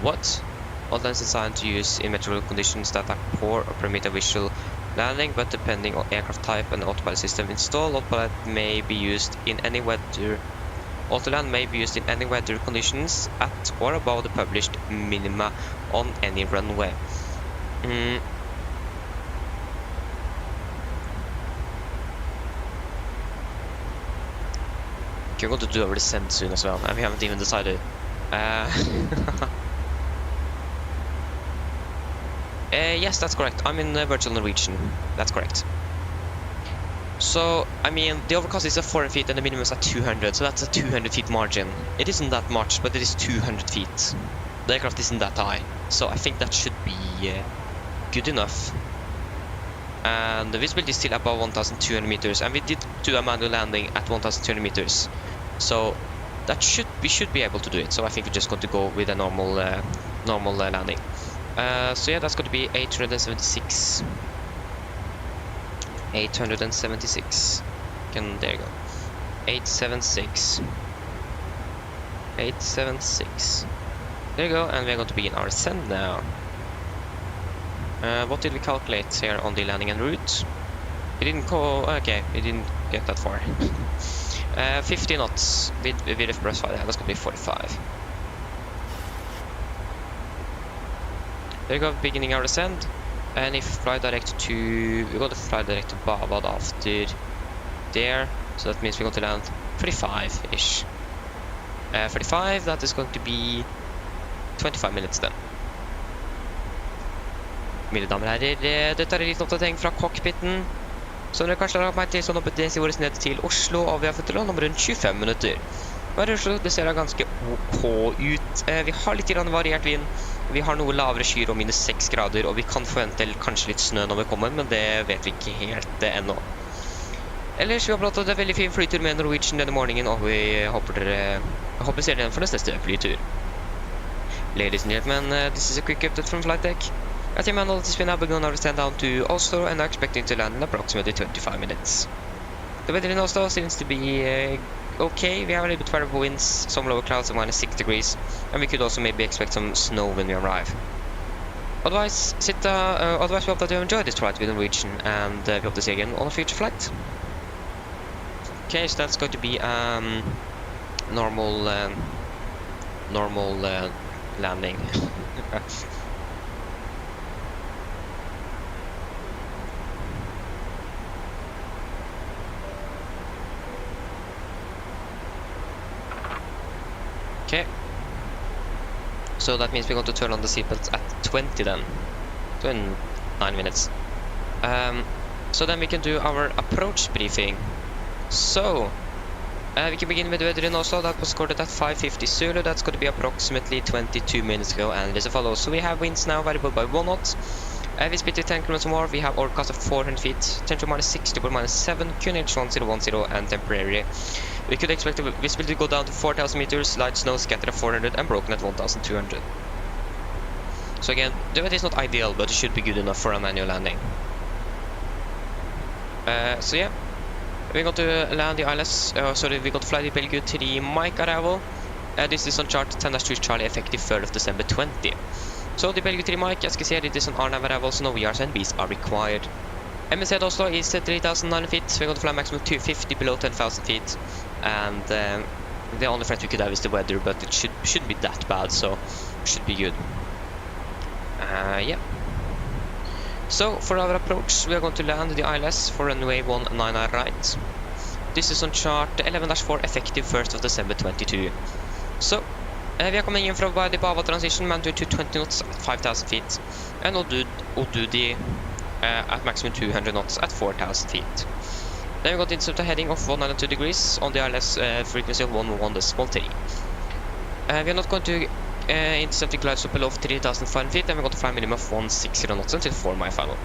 what? Outlands is designed to use in meteorological conditions that are poor or permit a visual landing, but depending on aircraft type and autopilot system installed, autopilot may be used in any weather. Autoland may be used in any weather conditions at or above the published minima on any runway. We're going to do our descent soon as well, and we haven't even decided. Yes, that's correct. I'm in Virtual Norwegian. That's correct. So, I mean, the overcast is at 400 feet and the minimum is at 200, so that's a 200 feet margin. It isn't that much, but it is 200 feet. The aircraft isn't that high, so I think that should be good enough. And the visibility is still above 1,200 meters, and we did do a manual landing at 1,200 meters. So that we should be able to do it. So I think we're just going to go with a normal landing. So yeah, that's going to be 876. 876. There you go. 876. 876. There you go, and we're going to begin our ascent now. What did we calculate here on the landing and route? We didn't go. Okay, we didn't get that far. 50 knots with VDF 5. Yeah, that's gonna be 45. There you go, beginning our descent. And if fly direct to, we're going to fly direct to Babad after there. So that means we're going to land 35-ish. 35. That is going to be 25 minutes then. Mine damer og herrer, dette er en liten oppdatering fra cockpiten. Som dere kanskje har lagt meg til, så nå beveger vi oss ned til Oslo, og vi har fått til om rundt 25 minutter. Her i Oslo, det ser ganske ok ut. Vi har litt variert vind. Vi har noe lavere skyer og minus 6 grader, og vi kan forvente kanskje litt snø når vi kommer, men det vet vi ikke helt ennå. Ellers, vi har blått en veldig fin flytur med Norwegian denne morgenen, og vi håper ser dere for neste flytur. Ladies and gentlemen, this is a quick update from flight deck. At the manual has been now begun our descent down to Oslo and are expecting to land in approximately 25 minutes. The weather in Oslo seems to be okay. We have a little bit variable winds, some lower clouds of minus 6 degrees, and we could also maybe expect some snow when we arrive. Otherwise, we hope that you enjoyed this flight with Norwegian, and we hope to see you again on a future flight. Okay, so that's going to be normal landing. Okay, so that means we're going to turn on the seatbelts at 20 then. 9 minutes. So then we can do our approach briefing. So, we can begin with the weather in Oslo. That was recorded at 5:50 Zulu. That's going to be approximately 22 minutes ago, and it is as follows. So we have winds now variable by 1 knot. We speed to 10 km more. We have overcast of 400 feet. Temperature -6 to -7. QNH 1010, and temporary. We could expect the visibility to go down to 4,000 meters. Light snow scattered at 400 and broken at 1,200. So again, the weather is not ideal, but it should be good enough for a manual landing. So yeah, we're going to land the ILS. Sorry, we're going to fly the Belgium 3 Mike arrival. This is on chart 10-2 Charlie, effective 3rd of December 20. So the Belgium 3 Mike, as you can see, it is an RNAV arrival, so no VRs and Bs are required. MSC at Oslo is 3,009 feet. We're going to fly maximum 250 below 10,000 feet. And the only threat we could have is the weather, but it shouldn't be that bad, so should be good. Yeah. So for our approach, we are going to land the ILS for runway 19 right. This is on chart 11-4, effective 1st of December 22. So we are coming in from by the Bava transition, man to 20 knots at 5,000 feet, and Odudi at maximum 200 knots at 4,000 feet. Then we got into the heading of 102 degrees on the ILS frequency of 111.3. We are not going to intercept the glide slope below 3,500 feet, and we're going to fly minimum of 160 knots until 4 mile final.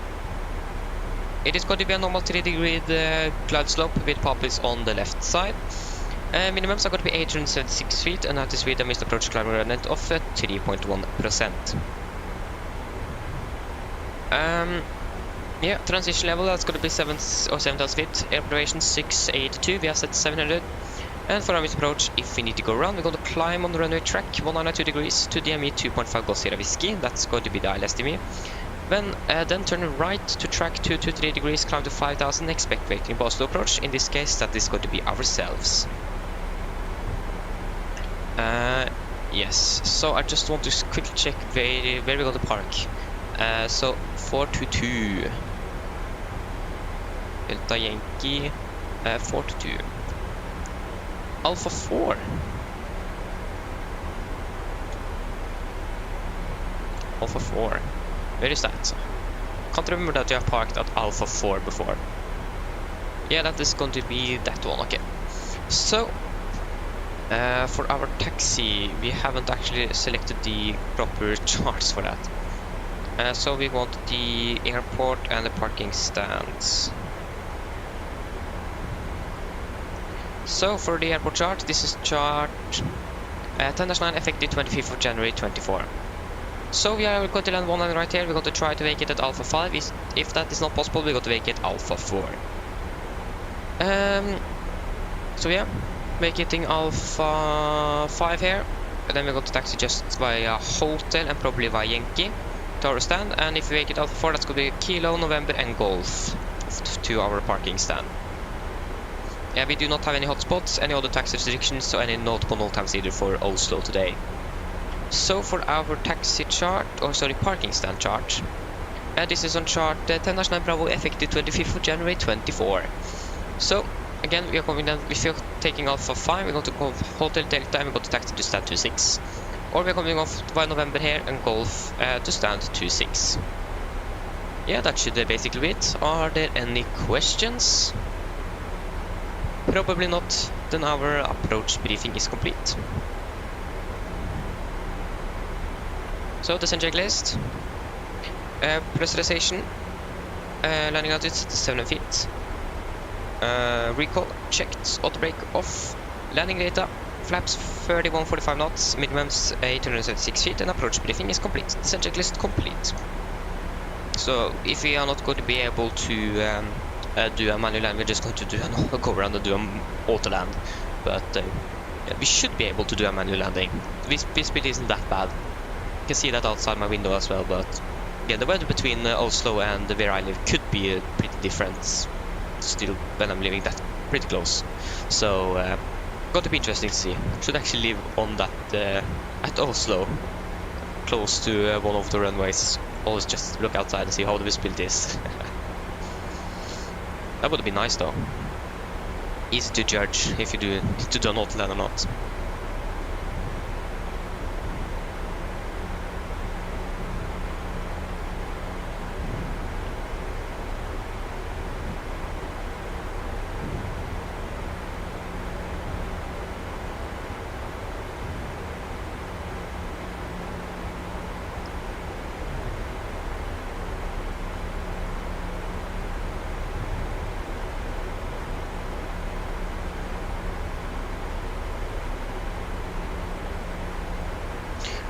It is going to be a normal 3-degree glide slope with poppies on the left side. Minimums are going to be 876 feet, and at this speed, a missed approach climb gradient of 3.1%. Yeah, transition level, that's going to be 7,000 feet. Air elevation 682, we have set 700. And for our missed approach, if we need to go around, we're going to climb on the runway track 192 degrees to DME 2.5 Golf Sierra Whiskey. That's going to be the ILS DME. Then turn right to track 223 degrees, climb to 5,000, expect waiting Oslo approach. In this case, that is going to be ourselves. Yes, so I just want to quickly check where we're going to park. So 422 Delta Yankee 422 Alpha 4. Alpha 4. Where is that? Can't remember that you have parked at Alpha 4 before. Yeah, that is going to be that one, okay. So, for our taxi, we haven't actually selected the proper charts for that. So we want the airport and the parking stands. So for the airport chart, this is chart 10-9, effective 25th of January 24. So we are going to land 1 right here. We're going to try to vacate at Alpha 5. If that is not possible, we're going to vacate Alpha 4. So yeah, vacating Alpha 5 here. And then we're going to taxi just via hotel and probably via Yankee to our stand. And if we vacate Alpha 4, that's going to be Kilo, November and Golf to our parking stand. Yeah, we do not have any hotspots, any other taxi restrictions, so any nautical times either for Oslo today. So for our taxi chart, or sorry, parking stand chart, this is on chart 10-9 Bravo, effective 25th of January 24. So again, we are coming down. If you're taking Alpha 5, we're going to go Hotel Delta and we're going to taxi to stand 26. Or we're coming off by November here and Golf to stand 26. Yeah, that should basically be it. Are there any questions? Probably not. Then our approach briefing is complete. So descent checklist. Pressurization. Landing altitude 7 feet. Recall checked. Auto brake off. Landing data. Flaps 31-45 knots. Minimums 876 feet. And approach briefing is complete. Descent checklist complete. So if we are not going to be able to do a manual land, we're just going to go around and do an auto land. But yeah, we should be able to do a manual landing. Visibility isn't that bad. You can see that outside my window as well, but yeah, the weather between Oslo and where I live could be pretty different still when I'm living that pretty close. So going to be interesting to see. Should actually live on that at Oslo, close to one of the runways. Always just look outside and see how the visibility is. That would be nice though. Easy to judge if you do an auto land or not.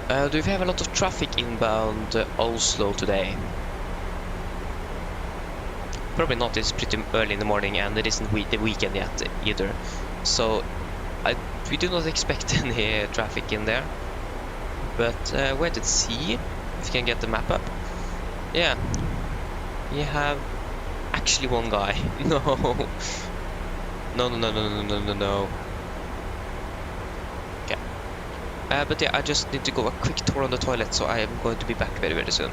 Do we have a lot of traffic inbound Oslo today? Probably not, it's pretty early in the morning and it isn't the weekend yet either. So we do not expect any traffic in there. But wait and see if we can get the map up. Yeah, we have actually one guy. No. No. Okay. But yeah, I just need to go a quick tour on the toilet, so I am going to be back very, very soon.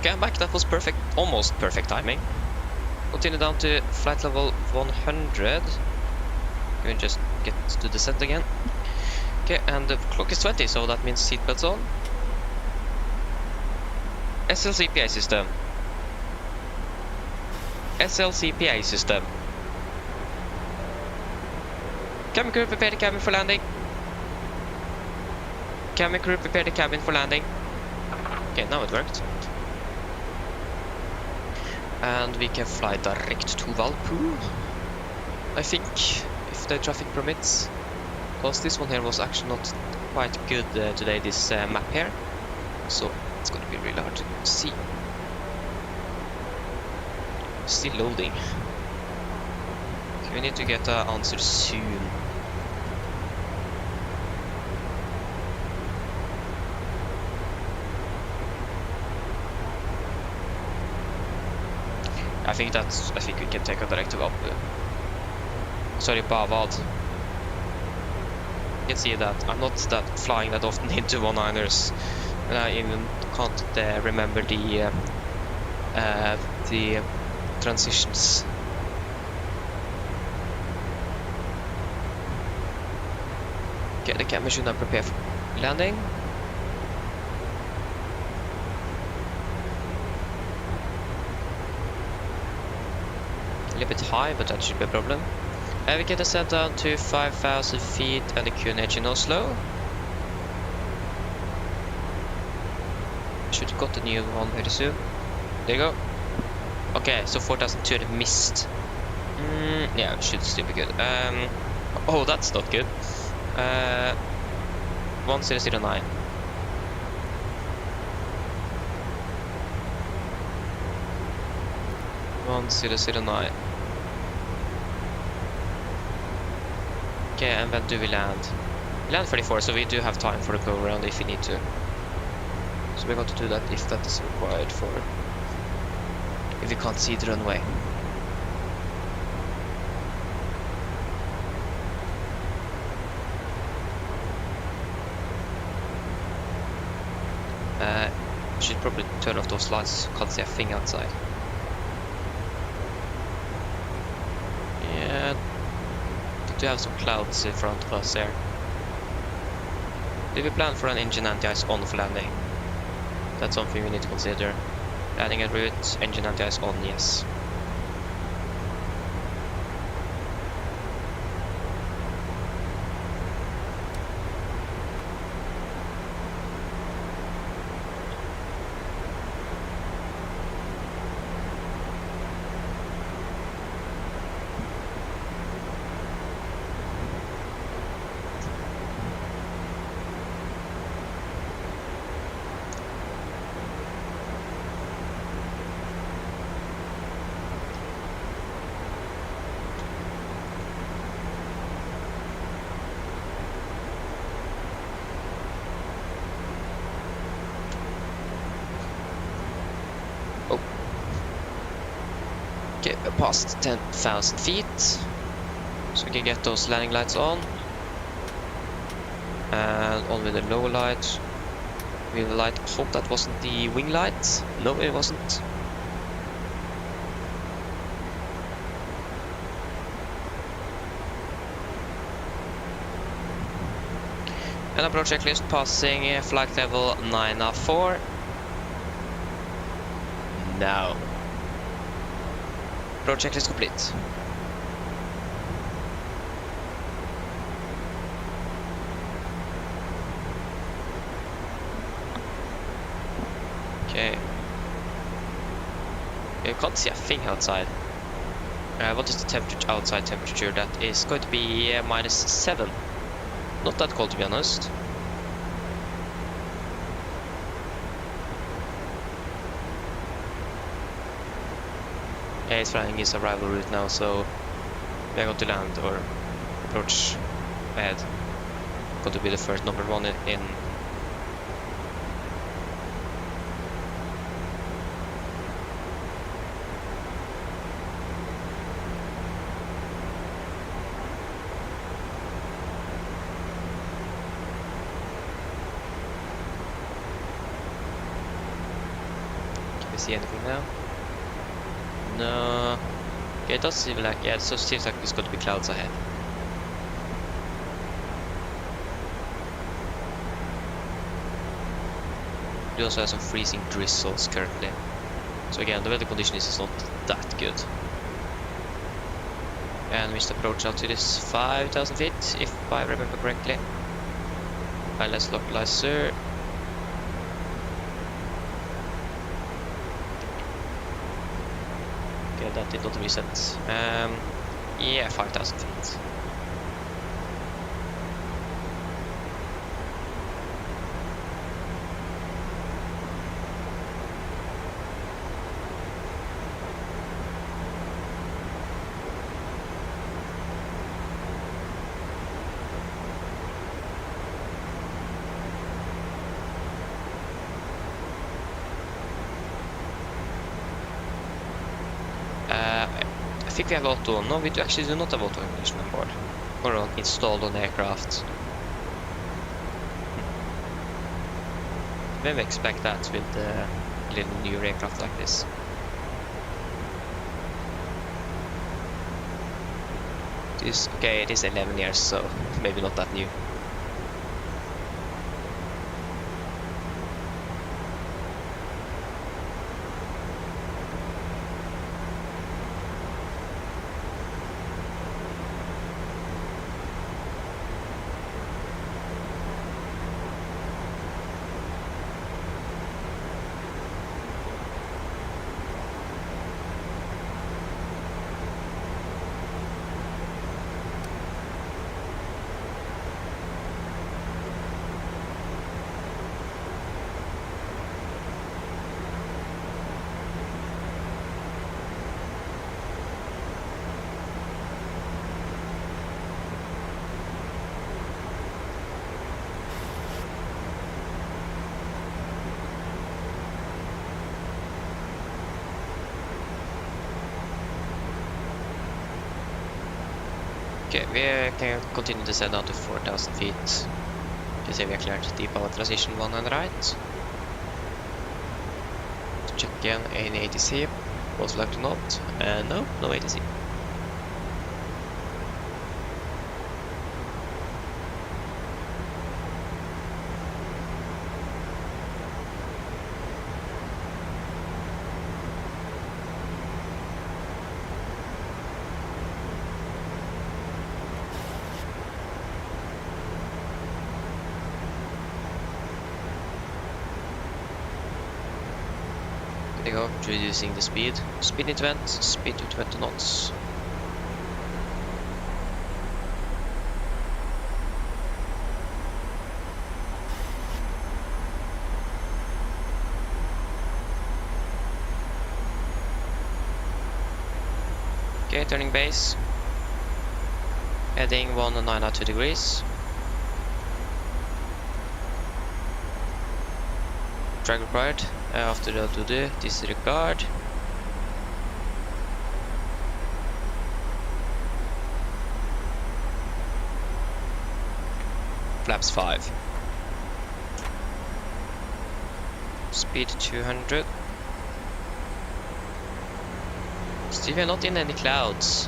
Okay, I'm back. That was perfect, almost perfect timing. Continue down to flight level 100. Can we just get to descent again? Okay, and the clock is 20, so that means seatbelts on. SLCPA system. SLCPA system. Cabin crew, prepare the cabin for landing. Cabin crew, prepare the cabin for landing. Okay, now it worked. And we can fly direct to Valpo, I think, if the traffic permits. Because this one here was actually not quite good today, this map here. So it's going to be really hard to see. Still loading. Okay, we need to get an answer soon. I think we can take a directive up. Sorry, Bavad. You can see that I'm not that flying that often into one-liners, and I even can't remember the transitions. Okay, the camera should now prepare for landing. little bit high, but that should be a problem. We can descend down to 5,000 feet and the QNH in Oslo. Should have got the new one very soon. There you go. Okay, so 4,200 missed. Yeah, it should still be good. Oh, that's not good. 1009. Okay, and when do we land? We land 34, so we do have time for the go around if we need to. So we're going to do that if that is required for... if we can't see the runway. Should probably turn off those lights. Can't see a thing outside. Yeah, we do have some clouds in front of us there. Did we plan for an engine anti-ice on for landing? That's something we need to consider. Landing en route, engine anti-ice on, yes. Okay, we're past 10,000 feet, so we can get those landing lights on. And on with the lower light. With the light, hope that wasn't the wing light. No, it wasn't. And approach checklist passing flight level 904. Now. Approach checklist complete. Okay. You can't see a thing outside. What is the temperature outside temperature? That is going to be -7. Not that cold, to be honest. Yeah, it's flying his arrival route now, so we're going to land or approach ahead. Going to be the first number one in. Can we see anything now? No. Okay, it does seem like, yeah, it seems like there's going to be clouds ahead. We also have some freezing drizzles currently. So again, the weather condition is not that good. And we just approach altitude is 5,000 feet, if I remember correctly. Let's localizer. That did not reset. Yeah, 5,000 feet. I think we have auto. No, we actually do not have auto ignition on board. Or installed on aircraft. Maybe expect that with a little new aircraft like this. Okay, it is 11 years, so maybe not that new. Okay, we can continue to descend down to 4,000 feet. You say we are cleared deep power transition 1 on the right. Check again, any ATC. Was left or not? No, no ATC. There you go, reducing the speed. Speed into vent, speed to 20 knots. Okay, turning base. Heading 192 degrees. Drag required. After that, to the disregard. Flaps 5. Speed 200. Still, we are not in any clouds.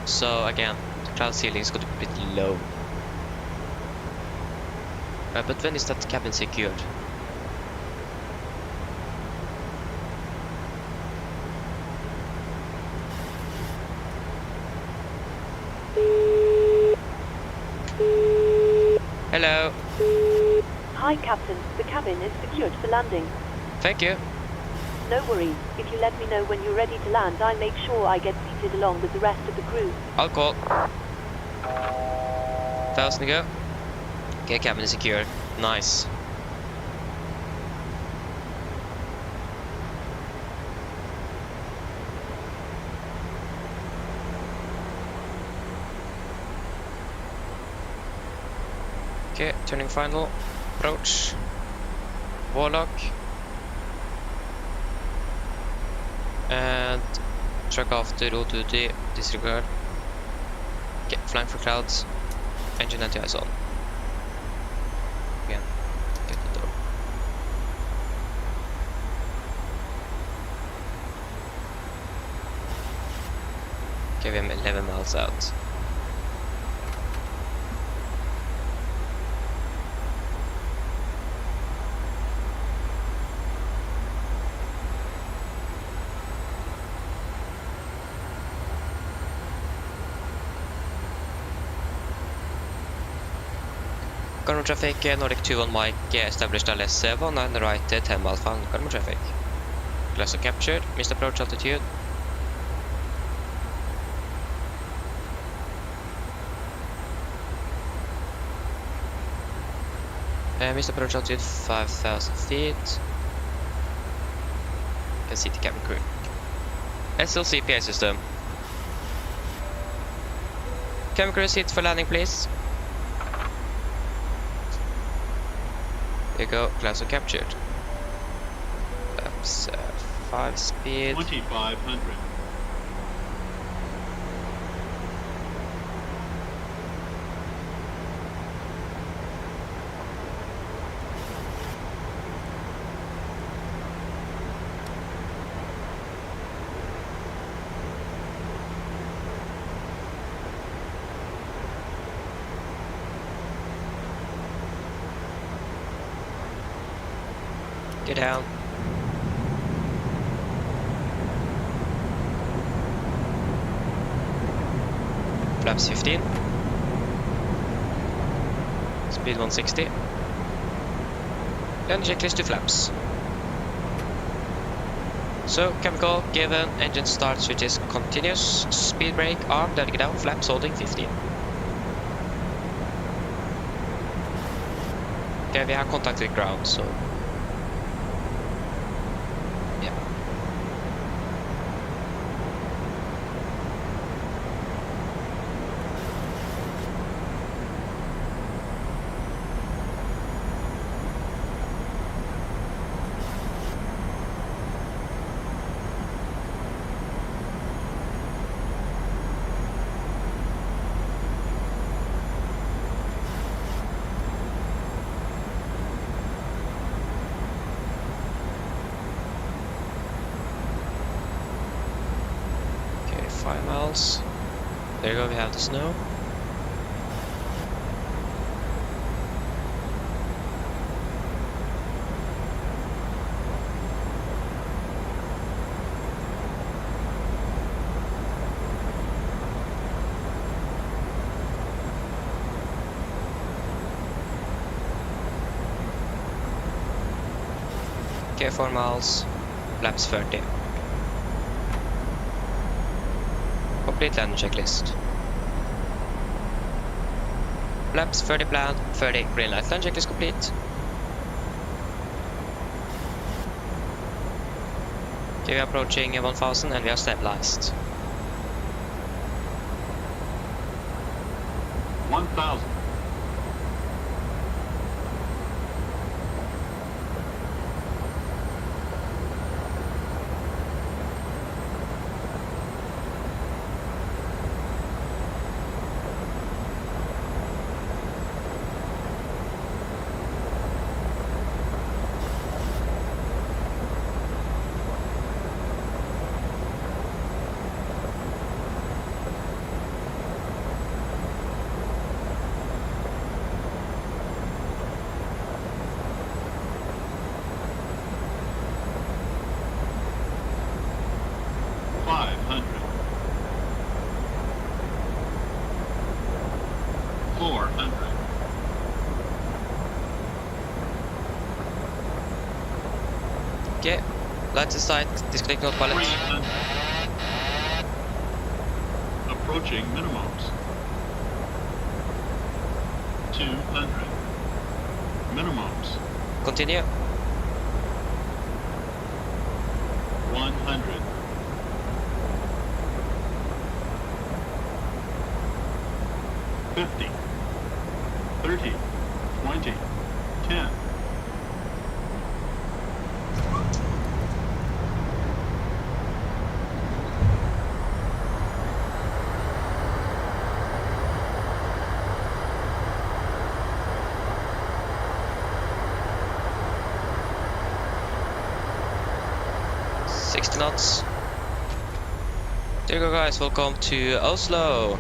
So again, the cloud ceiling is going to be a bit low. But when is that cabin secured? Hello. Hi, Captain. The cabin is secured for landing. Thank you. No worries. If you let me know when you're ready to land, I'll make sure I get seated along with the rest of the crew. I'll call. 1,000 to go. Okay, cabin is secure. Nice. Okay, turning final. Approach. Warlock. And truck after road duty, disregard. Okay, flying for clouds. Engine anti-ice on. Again, get the door. Okay, we have 11 miles out. Current traffic, Nordic 2 on mic, established LS1 and right 10 mile found current traffic. Glass captured, missed approach altitude. Missed approach altitude 5,000 feet. Can see the cabin crew. SLC PA system. Cabin crew sit for landing please. There you go, glass captured. That's 5 speed. 2,500. Get down. Flaps 15. Speed 160. And checklist to flaps. So, chemical given, engine start switch is continuous. Speed brake arm, then get down, flaps holding 15. Okay, we have contact with ground, so 5 miles. There you go, we have the snow. Okay, 4 miles, laps 30. Complete landing checklist. Laps 30 planned, 30 green light. Landing checklist complete. Okay, we are approaching 1000 and we are stabilized. 1,000. Okay, lights aside, disconnect autopilot. 300. Approaching minimums. 200. Minimums. Continue. 100. 50. 30. 20. 10. Knots. There you go, guys. Welcome to Oslo.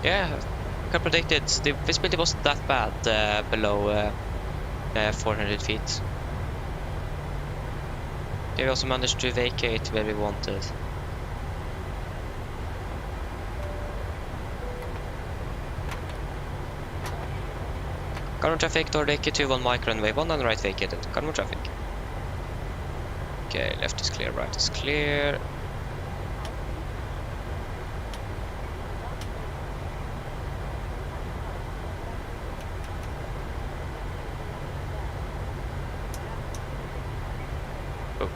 Yeah, I can predict it. The visibility wasn't that bad below 400 feet. Okay, we also managed to vacate where we wanted. Carbon traffic, door vacate to 1 micro and wave 1 and right vacated. Carbon traffic. Okay, left is clear, right is clear. Oh.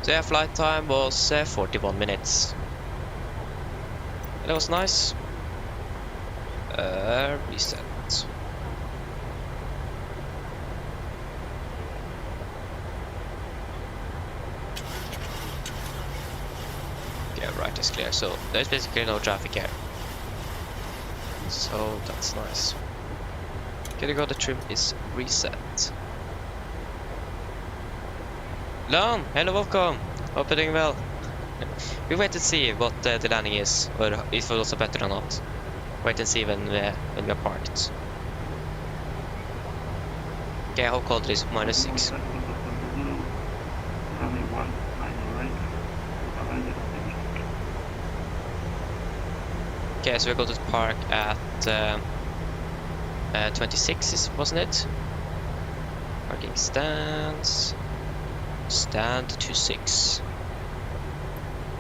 So yeah, flight time was 41 minutes. And that was nice. Reset. Right is clear, so there's basically no traffic here. So that's nice. Okay, go, the trim is reset. Lan, hello, welcome. Hope you're doing well. We wait and see what the landing is, or if it was better or not. Wait and see when we're parked. Okay, how cold it is? -6. Okay, so we're going to park at 26, wasn't it? Parking stands. Stand 26.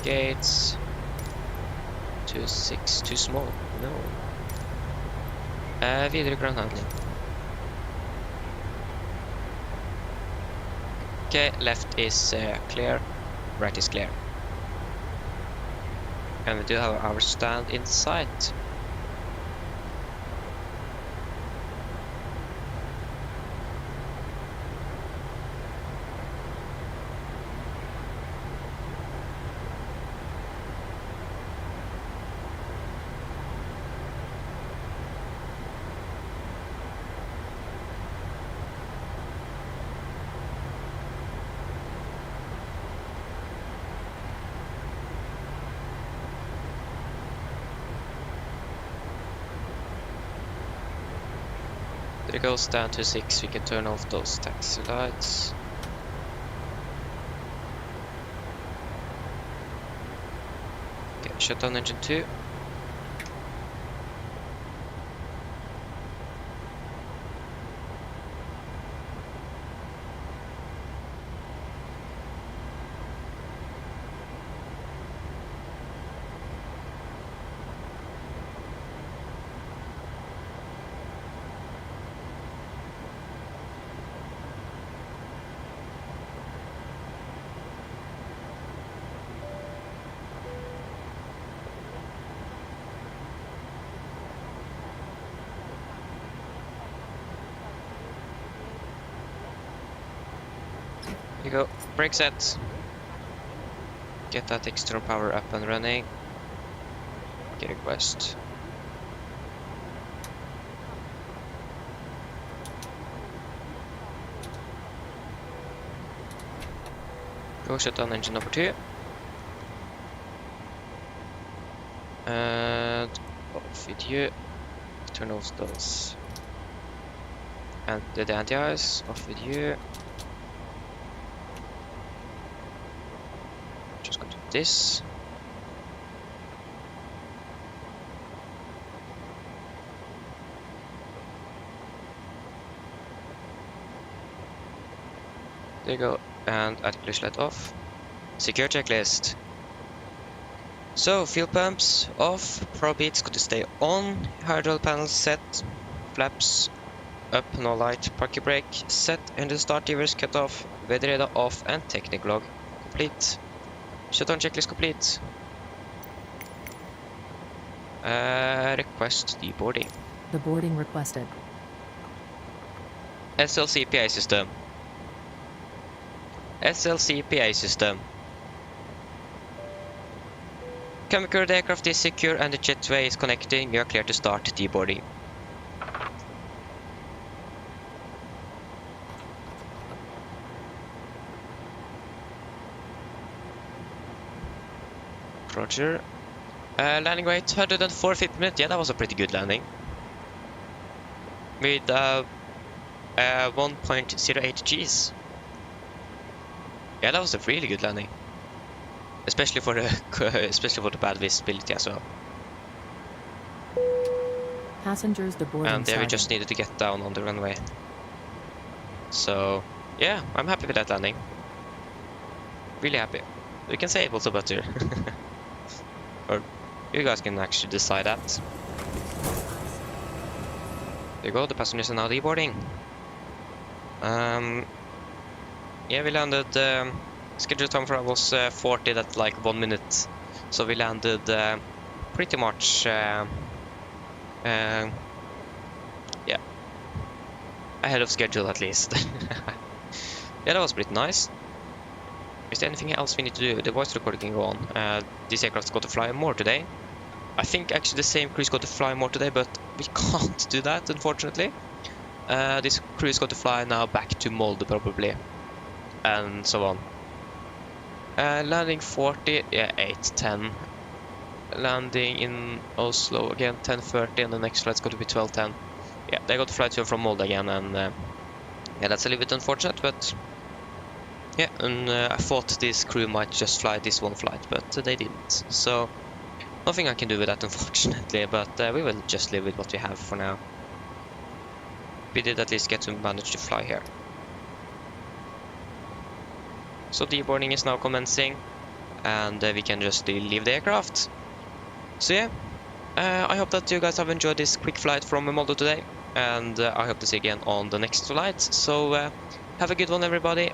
Gates. 26, too small. No. Videre ground handling. Okay, left is clear, right is clear. And we do have our stand in sight. It goes down to 6, we can turn off those taxi lights. Okay, shut down engine 2. Here you go, brake set. Get that external power up and running. Get request. Go shut down engine number 2. And off with you. Turn off those. And the anti-ice, off with you. Just go to this. There you go, and add clutch light off. Secure checklist. So, fuel pumps off, probe heat's going to stay on, hydraulic panels set, flaps up, no light, parking brake set, engine start levers cut off, weather radar off, and technical log complete. Shutdown checklist complete. Request deboarding. The boarding requested. SLC PA system. SLC PA system. Chemical, the aircraft is secure and the jetway is connecting. You are clear to start deboarding. Roger. Landing weight 104 feet/minute. Yeah, that was a pretty good landing. With 1.08 Gs. Yeah, that was a really good landing. Especially for the bad visibility as well. Passengers deboarding. And yeah, we just needed to get down on the runway. So yeah, I'm happy with that landing. Really happy. We can say it was a butter. Or you guys can actually decide that. There you go, the passengers are now deboarding. Yeah, we landed. Scheduled time for was 40 at like 1 minute, so we landed pretty much yeah, ahead of schedule at least. Yeah, that was pretty nice. Is there anything else we need to do? The voice recording can go on. This aircraft's got to fly more today. I think actually the same crew's got to fly more today, but we can't do that unfortunately. This crew's got to fly now back to Molde probably, and so on. Landing 40, yeah, 8:10. Landing in Oslo again 10:30, and the next flight's going to be 12:10. Yeah, they got to fly to and from Molde again, and yeah, that's a little bit unfortunate, but yeah, and I thought this crew might just fly this one flight, but they didn't. So nothing I can do with that unfortunately, but we will just live with what we have for now. We did at least get to manage to fly here. So deboarding is now commencing, and we can just leave the aircraft. So yeah, I hope that you guys have enjoyed this quick flight from Molde today, and I hope to see you again on the next flight. So have a good one everybody,